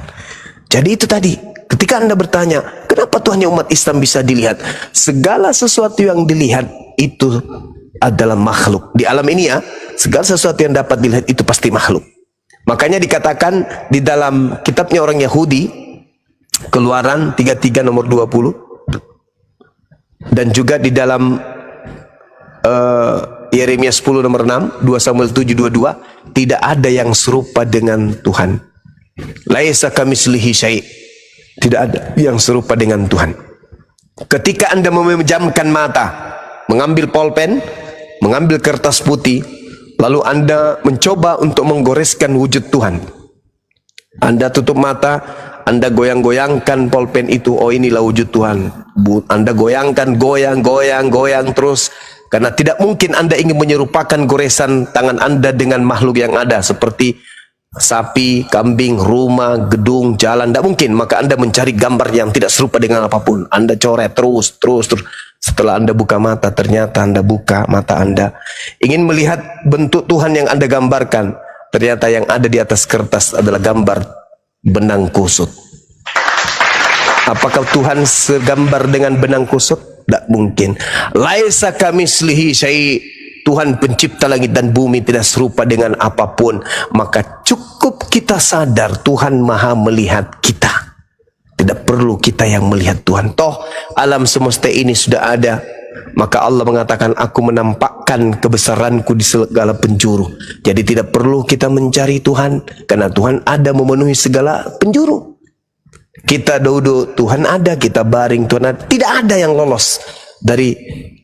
Jadi itu tadi, ketika Anda bertanya, kenapa Tuhannya umat Islam bisa dilihat? Segala sesuatu yang dilihat itu adalah makhluk. Di alam ini ya, segala sesuatu yang dapat dilihat itu pasti makhluk. Makanya dikatakan di dalam kitabnya orang Yahudi, Keluaran 33 nomor 20, dan juga di dalam Yeremia 10 nomor 6, 2 Samuel 7 22, tidak ada yang serupa dengan Tuhan. Laisa kamitslihi syai'. Tidak ada yang serupa dengan Tuhan. Ketika Anda memejamkan mata, mengambil pulpen, mengambil kertas putih, lalu Anda mencoba untuk menggoreskan wujud Tuhan. Anda tutup mata, Anda goyang-goyangkan pulpen itu, oh inilah wujud Tuhan. Anda goyangkan, goyang terus, karena tidak mungkin Anda ingin menyerupakan goresan tangan Anda dengan makhluk yang ada, seperti sapi, kambing, rumah, gedung, jalan, tidak mungkin. Maka Anda mencari gambar yang tidak serupa dengan apapun. Anda coret terus. Setelah Anda buka mata, ternyata Anda buka mata Anda ingin melihat bentuk Tuhan yang Anda gambarkan. Ternyata yang ada di atas kertas adalah gambar benang kusut. Apakah Tuhan segambar dengan benang kusut? Tidak mungkin. Laisa kamitslihi syai'. Tuhan pencipta langit dan bumi tidak serupa dengan apapun. Maka cukup kita sadar Tuhan maha melihat kita. Tidak perlu kita yang melihat Tuhan. Toh alam semesta ini sudah ada. Maka Allah mengatakan, aku menampakkan kebesaranku di segala penjuru. Jadi tidak perlu kita mencari Tuhan, karena Tuhan ada memenuhi segala penjuru. Kita duduk, Tuhan ada. Kita baring, Tuhan ada. Tidak ada yang lolos dari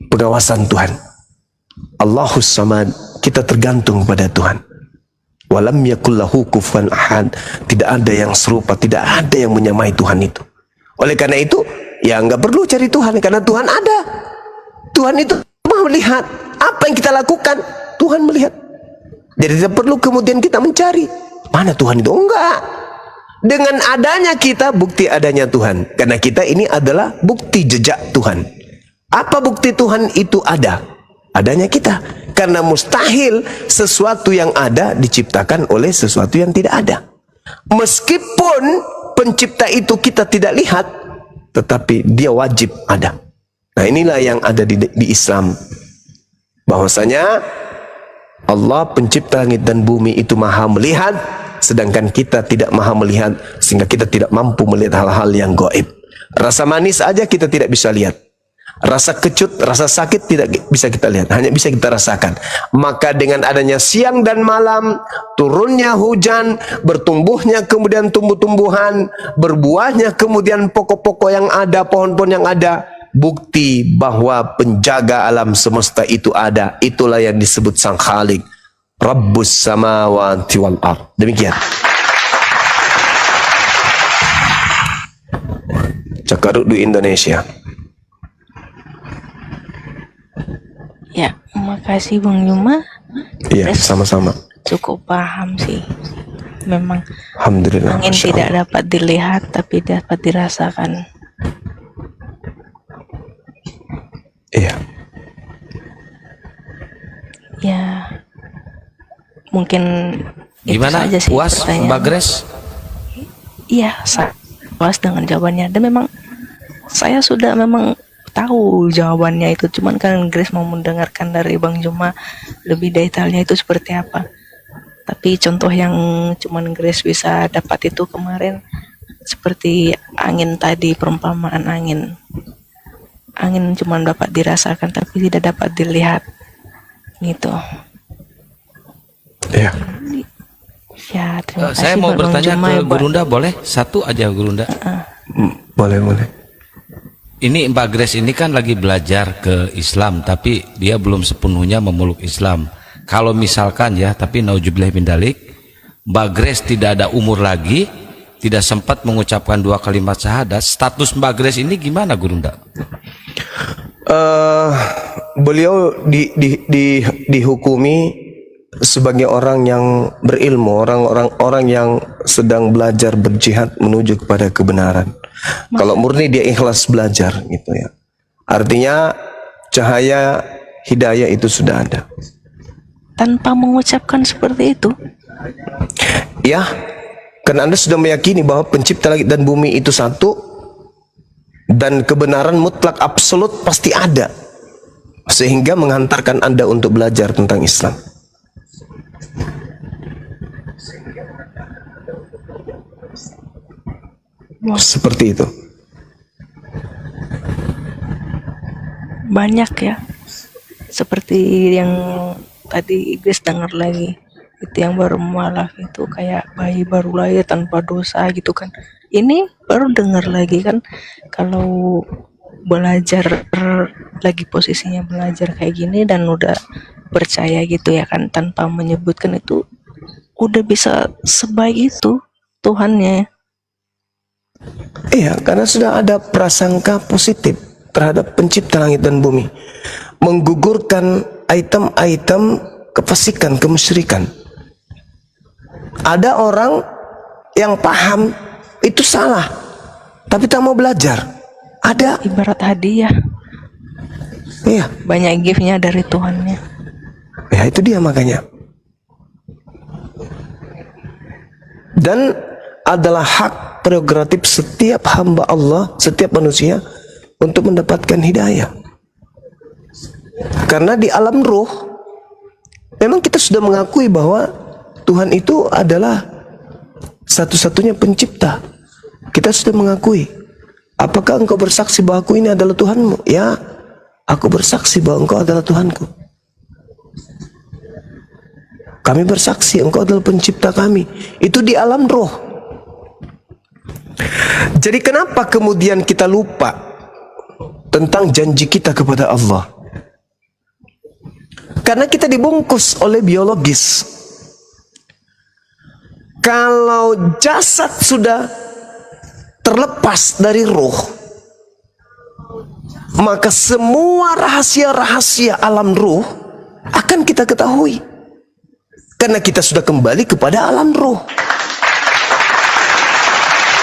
pengawasan Tuhan. Allahus Samad, kita tergantung pada Tuhan. Walam yakul lahu kufuwan ahad. Tidak ada yang serupa, tidak ada yang menyamai Tuhan itu. Oleh karena itu, ya nggak perlu cari Tuhan, karena Tuhan ada. Tuhan itu melihat apa yang kita lakukan, Tuhan melihat. Jadi tidak perlu kemudian kita mencari mana Tuhan itu. Enggak. Dengan adanya kita, bukti adanya Tuhan. Karena kita ini adalah bukti jejak Tuhan. Apa bukti Tuhan itu ada? Adanya kita. Karena mustahil sesuatu yang ada diciptakan oleh sesuatu yang tidak ada. Meskipun pencipta itu kita tidak lihat, tetapi dia wajib ada. Nah inilah yang ada di Islam. Bahwasanya Allah pencipta langit dan bumi itu maha melihat, sedangkan kita tidak maha melihat, sehingga kita tidak mampu melihat hal-hal yang gaib. Rasa manis aja kita tidak bisa lihat. Rasa kecut, rasa sakit tidak bisa kita lihat, hanya bisa kita rasakan. Maka dengan adanya siang dan malam, turunnya hujan, bertumbuhnya kemudian tumbuh-tumbuhan, berbuahnya kemudian pokok-pokok yang ada, pohon-pohon yang ada, bukti bahwa penjaga alam semesta itu ada. Itulah yang disebut Sang Khalik, Rabbus samawati wal ard. Demikian. Cakaruk di Indonesia. Ya, makasih Bang Yuma. Iya, sama-sama. Cukup paham sih. Memang Alhamdulillah. angin Masya tidak Allah. dapat dilihat, tapi dapat dirasakan. Iya. Ya, mungkin itu Gimana? saja sih Puas pertanyaan. Mbak Grace? Iya, saya puas dengan jawabannya. Dan memang saya sudah memang tahu jawabannya itu, cuman kan Grace mau mendengarkan dari Bang Juma lebih detailnya itu seperti apa. Tapi contoh yang cuman Grace bisa dapat itu kemarin seperti angin tadi, perumpamaan angin. Angin cuman dapat dirasakan tapi tidak dapat dilihat. Gitu. Iya. Ya, terima kasih Saya mau Bang bertanya Juma ke ya, Pak. Gurunda, boleh? Satu aja Gurunda. Boleh. Ini Mbak Grace ini kan lagi belajar ke Islam, tapi dia belum sepenuhnya memeluk Islam. Kalau misalkan ya, tapi naudzubillah min dzalik, Mbak Grace tidak ada umur lagi, tidak sempat mengucapkan 2 kalimat syahadat, status Mbak Grace ini gimana Gurunda? Beliau dihukumi sebagai orang yang berilmu, orang yang sedang belajar berjihad menuju kepada kebenaran. Kalau murni dia ikhlas belajar gitu ya. Artinya cahaya hidayah itu sudah ada. Tanpa mengucapkan seperti itu. Ya, karena Anda sudah meyakini bahwa pencipta langit dan bumi itu satu, dan kebenaran mutlak absolut pasti ada. sehingga menghantarkan Anda untuk belajar tentang Islam. Seperti itu. Banyak ya. Seperti yang tadi Igris dengar lagi. Itu yang baru mualaf itu kayak bayi baru lahir tanpa dosa gitu kan. Ini baru dengar lagi kan, kalau belajar lagi posisinya belajar kayak gini dan udah percaya gitu ya kan, tanpa menyebutkan itu, udah bisa sebaik itu Tuhannya. Iya, karena sudah ada prasangka positif terhadap pencipta langit dan bumi, menggugurkan item-item kefasikan, kemusyrikan. Ada orang yang paham itu salah, tapi tak mau belajar. Ada. Ibarat hadiah. Iya. Banyak gift-nya dari Tuhannya. Ya itu dia makanya. Dan adalah hak prerogatif setiap hamba Allah, setiap manusia untuk mendapatkan hidayah. Karena di alam ruh memang kita sudah mengakui bahwa Tuhan itu adalah satu-satunya pencipta. Kita sudah mengakui. Apakah engkau bersaksi bahwa aku ini adalah Tuhanmu? Ya, aku bersaksi bahwa engkau adalah Tuhanku. Kami bersaksi engkau adalah pencipta kami. Itu di alam roh. Jadi kenapa kemudian kita lupa tentang janji kita kepada Allah? Karena kita dibungkus oleh biologis. Kalau jasad sudah terlepas dari roh, maka semua rahasia-rahasia alam roh akan kita ketahui. Karena kita sudah kembali kepada alam roh.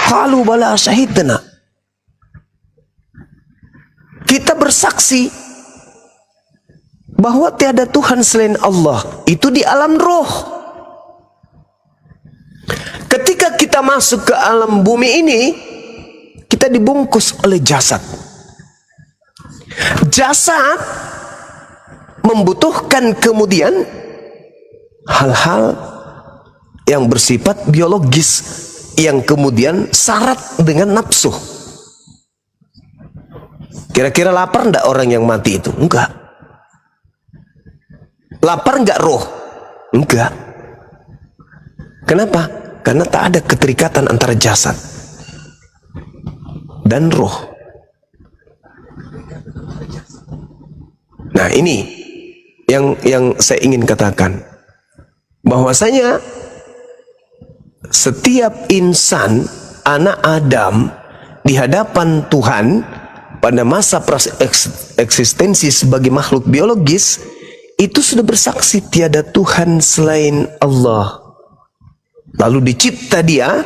Qalu bala syahidna. Kita bersaksi bahwa tiada Tuhan selain Allah. Itu di alam roh. Ketika kita masuk ke alam bumi ini, kita dibungkus oleh jasad. Jasad membutuhkan kemudian hal-hal yang bersifat biologis, yang kemudian syarat dengan nafsu. Kira-kira lapar enggak orang yang mati itu? Enggak. Lapar enggak roh? Enggak. Kenapa? Karena tak ada keterikatan antara jasad dan roh. Nah, ini yang saya ingin katakan, bahwasanya setiap insan, anak Adam, di hadapan Tuhan pada masa eksistensi sebagai makhluk biologis, itu sudah bersaksi tiada Tuhan selain Allah. Lalu dicipta dia,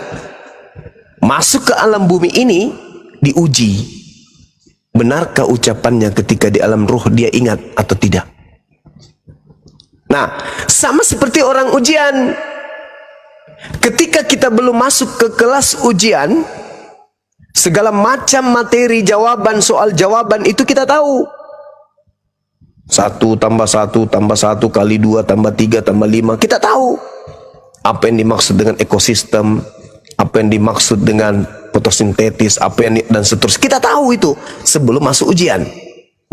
masuk ke alam bumi ini, diuji. Benarkah ucapannya ketika di alam ruh dia ingat atau tidak? Nah, sama seperti orang ujian. Ketika kita belum masuk ke kelas ujian, segala macam materi jawaban, soal jawaban itu kita tahu. 1 tambah 1 tambah 1 kali 2 tambah 3 tambah 5, kita tahu. Apa yang dimaksud dengan ekosistem, apa yang dimaksud dengan fotosintetis, apa yang dan seterusnya. Kita tahu itu sebelum masuk ujian.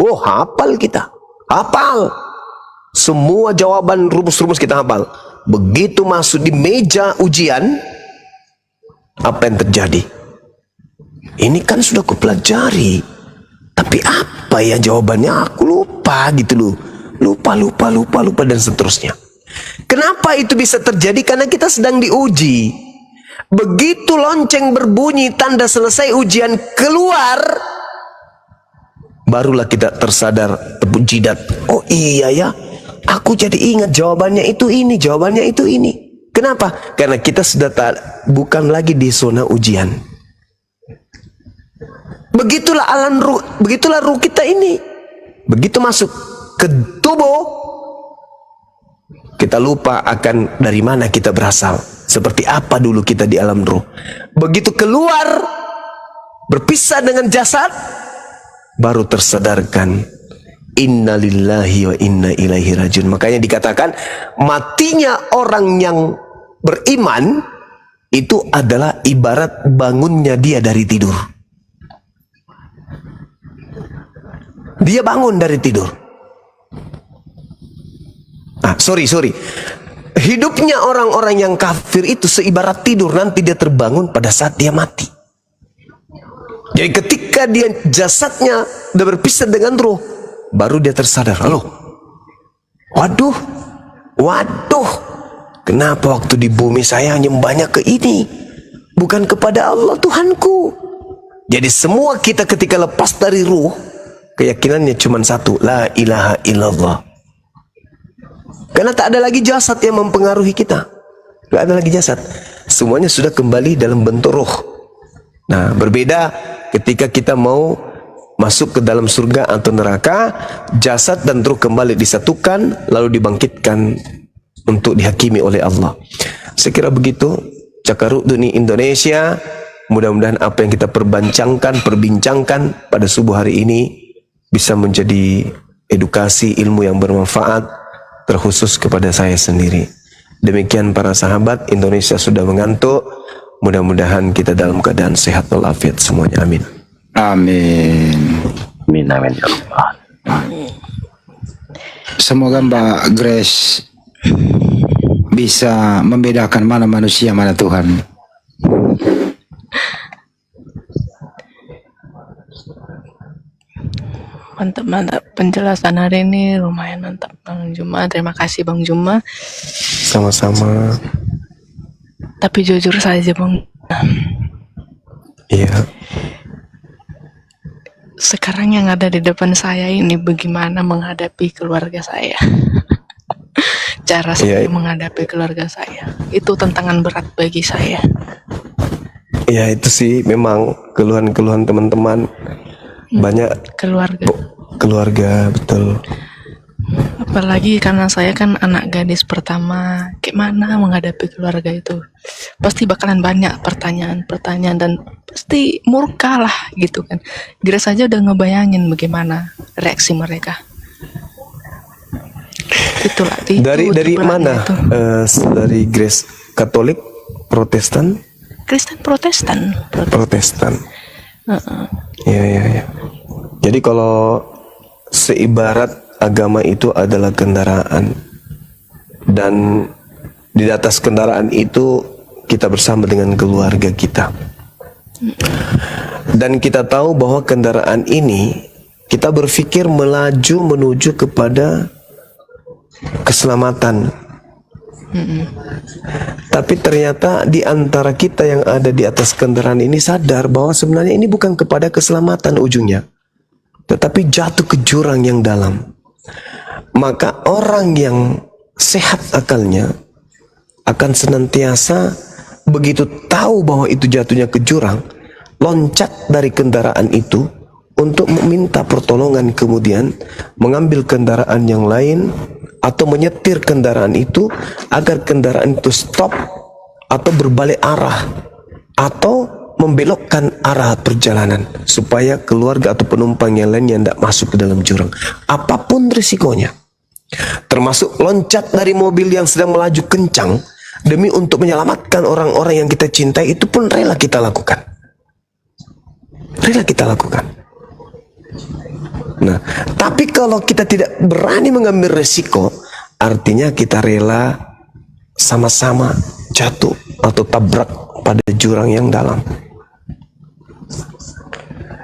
Oh, hafal kita. Hafal. Semua jawaban, rumus-rumus kita hafal. Begitu masuk di meja ujian, apa yang terjadi? Ini kan sudah kupelajari. Tapi apa ya jawabannya? Aku lupa gitu loh. Lupa dan seterusnya. Kenapa itu bisa terjadi? Karena kita sedang diuji. Begitu lonceng berbunyi, tanda selesai ujian keluar, barulah kita tersadar, tepuk jidat. Oh iya ya, aku jadi ingat jawabannya itu ini, jawabannya itu ini. Kenapa? Karena kita sudah bukan lagi di zona ujian. Begitulah alam ruh, begitulah ruh kita ini. Begitu masuk ke tubuh, kita lupa akan dari mana kita berasal, seperti apa dulu kita di alam ruh. Begitu keluar, berpisah dengan jasad, baru tersadarkan Inna lillahi wa inna ilaihi rajiun. Makanya dikatakan matinya orang yang beriman itu adalah ibarat bangunnya dia dari tidur. Dia bangun dari tidur. Sorry. Hidupnya orang-orang yang kafir itu seibarat tidur, nanti dia terbangun pada saat dia mati. Jadi ketika dia jasadnya udah berpisah dengan ruh, baru dia tersadar, waduh, kenapa waktu di bumi saya nyembahnya ke ini, bukan kepada Allah Tuhanku. Jadi semua kita ketika lepas dari ruh, keyakinannya cuma satu, la ilaha illallah. Karena tak ada lagi jasad yang mempengaruhi kita. Gak ada lagi jasad. Semuanya sudah kembali dalam bentuk roh. Nah, berbeda ketika kita mau masuk ke dalam surga atau neraka, jasad dan roh kembali disatukan, lalu dibangkitkan untuk dihakimi oleh Allah. Saya kira begitu Cakar Rukduni Indonesia. Mudah-mudahan apa yang kita perbincangkan pada subuh hari ini bisa menjadi edukasi ilmu yang bermanfaat, terkhusus kepada saya sendiri. Demikian para sahabat, Indonesia sudah mengantuk. Mudah-mudahan kita dalam keadaan sehat walafiat semuanya. Amin. Amin. Amin, amin ya Allah. Semoga Mbak Grace bisa membedakan mana manusia, mana Tuhan. Mantap penjelasan hari ini, lumayan mantap Bang Juma. Terima kasih Bang Juma. Sama-sama. Tapi jujur saja Bang, Iya. sekarang yang ada di depan saya ini bagaimana menghadapi keluarga saya. Cara saya menghadapi keluarga saya itu tantangan berat bagi saya. Ya itu sih memang keluhan-keluhan teman-teman. Banyak keluarga, betul. Apalagi karena saya kan anak gadis pertama, gimana menghadapi keluarga itu? Pasti bakalan banyak pertanyaan dan pasti murka lah gitu kan. Grace saja udah ngebayangin bagaimana reaksi mereka. Itulah. Dari mana? Dari Grace Katolik, Protestan? Kristen Protestan. Iya. Jadi kalau seibarat agama itu adalah kendaraan, dan di atas kendaraan itu kita bersama dengan keluarga kita, dan kita tahu bahwa kendaraan ini kita berpikir melaju menuju kepada keselamatan. Tapi ternyata di antara kita yang ada di atas kendaraan ini sadar bahwa sebenarnya ini bukan kepada keselamatan ujungnya, tetapi jatuh ke jurang yang dalam. Maka orang yang sehat akalnya akan senantiasa begitu tahu bahwa itu jatuhnya ke jurang, loncat dari kendaraan itu untuk meminta pertolongan, kemudian mengambil kendaraan yang lain atau menyetir kendaraan itu agar kendaraan itu stop atau berbalik arah atau membelokkan arah perjalanan supaya keluarga atau penumpang yang lainnya tidak masuk ke dalam jurang, apapun risikonya, termasuk loncat dari mobil yang sedang melaju kencang demi untuk menyelamatkan orang-orang yang kita cintai. Itu pun rela kita lakukan. Nah, tapi kalau kita tidak berani mengambil resiko, artinya kita rela sama-sama jatuh atau tabrak pada jurang yang dalam.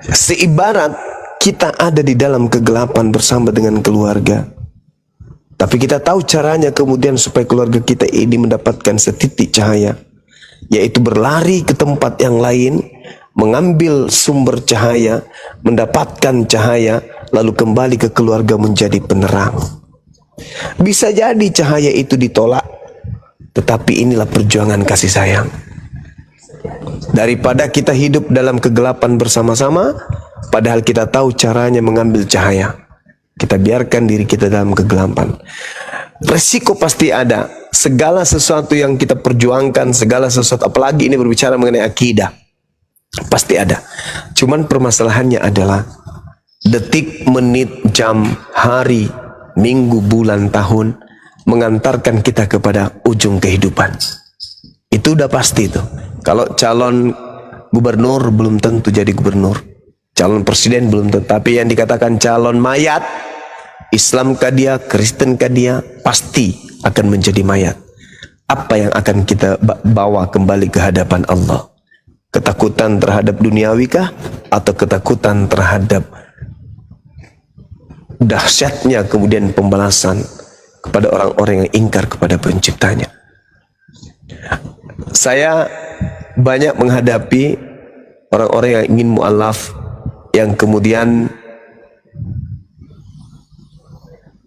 Seibarat kita ada di dalam kegelapan bersama dengan keluarga, tapi kita tahu caranya kemudian supaya keluarga kita ini mendapatkan setitik cahaya, yaitu berlari ke tempat yang lain, mengambil sumber cahaya, mendapatkan cahaya, lalu kembali ke keluarga menjadi penerang. Bisa jadi cahaya itu ditolak, tetapi inilah perjuangan kasih sayang. Daripada kita hidup dalam kegelapan bersama-sama, padahal kita tahu caranya mengambil cahaya, kita biarkan diri kita dalam kegelapan. Resiko pasti ada. Segala sesuatu yang kita perjuangkan, segala sesuatu, apalagi ini berbicara mengenai akidah, pasti ada. Cuman permasalahannya adalah detik, menit, jam, hari, minggu, bulan, tahun mengantarkan kita kepada ujung kehidupan. Itu udah pasti tuh. Kalau calon gubernur belum tentu jadi gubernur, calon presiden belum tentu, tapi yang dikatakan calon mayat, Islamkah dia, Kristenkah dia, pasti akan menjadi mayat. Apa yang akan kita bawa kembali ke hadapan Allah? Ketakutan terhadap duniawikah atau ketakutan terhadap dahsyatnya kemudian pembalasan kepada orang-orang yang ingkar kepada penciptanya? Saya banyak menghadapi orang-orang yang ingin mu'alaf, yang kemudian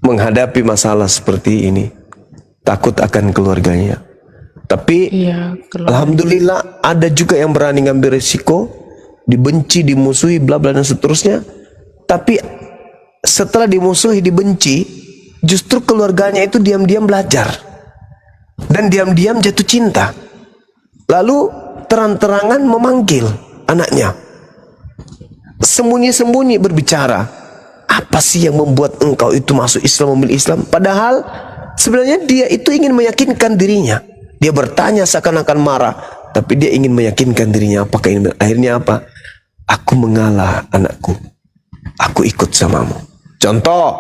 menghadapi masalah seperti ini, takut akan keluarganya. Tapi Iya, alhamdulillah ada juga yang berani ngambil risiko, dibenci, dimusuhi, bla bla dan seterusnya. Tapi setelah dimusuhi, dibenci, justru keluarganya itu diam-diam belajar dan diam-diam jatuh cinta. Lalu terang-terangan memanggil anaknya, sembunyi-sembunyi berbicara. Apa sih yang membuat engkau itu masuk Islam, memilih Islam? Padahal sebenarnya dia itu ingin meyakinkan dirinya. Dia bertanya seakan-akan marah, tapi dia ingin meyakinkan dirinya. Apakah akhirnya apa? Aku mengalah anakku, aku ikut samamu. Contoh,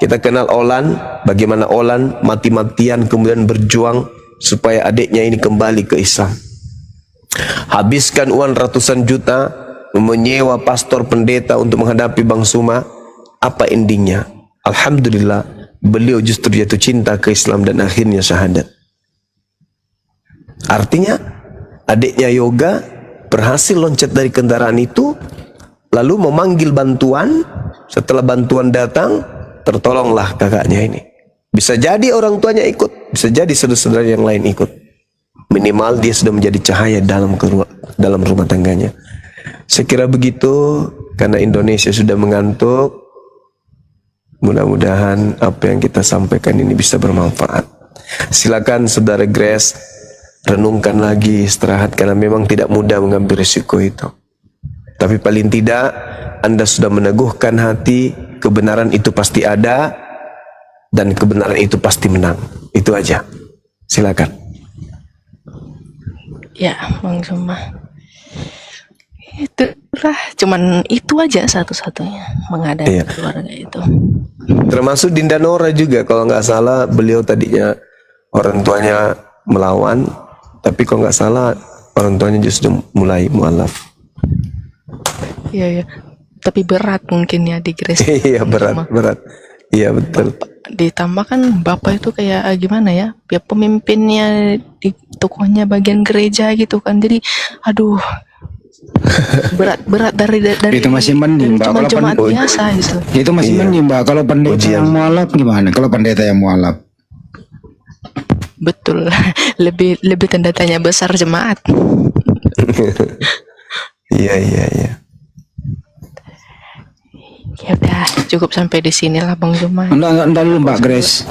kita kenal Olan, bagaimana Olan mati-matian kemudian berjuang supaya adiknya ini kembali ke Islam. Habiskan uang ratusan juta, menyewa pastor pendeta untuk menghadapi Bang Suma. Apa endingnya? Alhamdulillah, beliau justru jatuh cinta ke Islam dan akhirnya syahadat. Artinya adiknya Yoga berhasil loncat dari kendaraan itu, lalu memanggil bantuan. Setelah bantuan datang, tertolonglah kakaknya ini. Bisa jadi orang tuanya ikut, bisa jadi saudara-saudara yang lain ikut. Minimal dia sudah menjadi cahaya dalam rumah tangganya. Saya kira begitu, karena Indonesia sudah mengantuk. Mudah-mudahan apa yang kita sampaikan ini bisa bermanfaat. Silakan saudara Grace, renungkan lagi, istirahat, karena memang tidak mudah mengambil risiko itu. Tapi paling tidak Anda sudah meneguhkan hati, kebenaran itu pasti ada dan kebenaran itu pasti menang. Itu aja. Silakan. ya Bang Zuma. Itulah, cuman itu aja satu-satunya menghadapi keluarga itu. Termasuk Dinda Nora juga, kalau nggak salah beliau tadinya orang tuanya melawan, tapi kalau nggak salah orang tuanya justru mulai mualaf. Iya, tapi berat mungkin ya di Grace. Iya, berat. Iya, betul. Ditambah kan bapak itu kayak gimana ya, dia pemimpinnya di tokohnya bagian gereja gitu kan, jadi aduh berat dari Itu masih mending, Mbak. cuma Kalau jemaat biasa gitu. Itu masih mending, Mbak. Kalau pendeta yang mualaf gimana? Kalau pendeta yang mualaf, Betul. lebih tanda tanya besar jemaat. Iya. Ya udah, cukup sampai di sinilah Bang Zuma. enggak dulu Mbak Grace.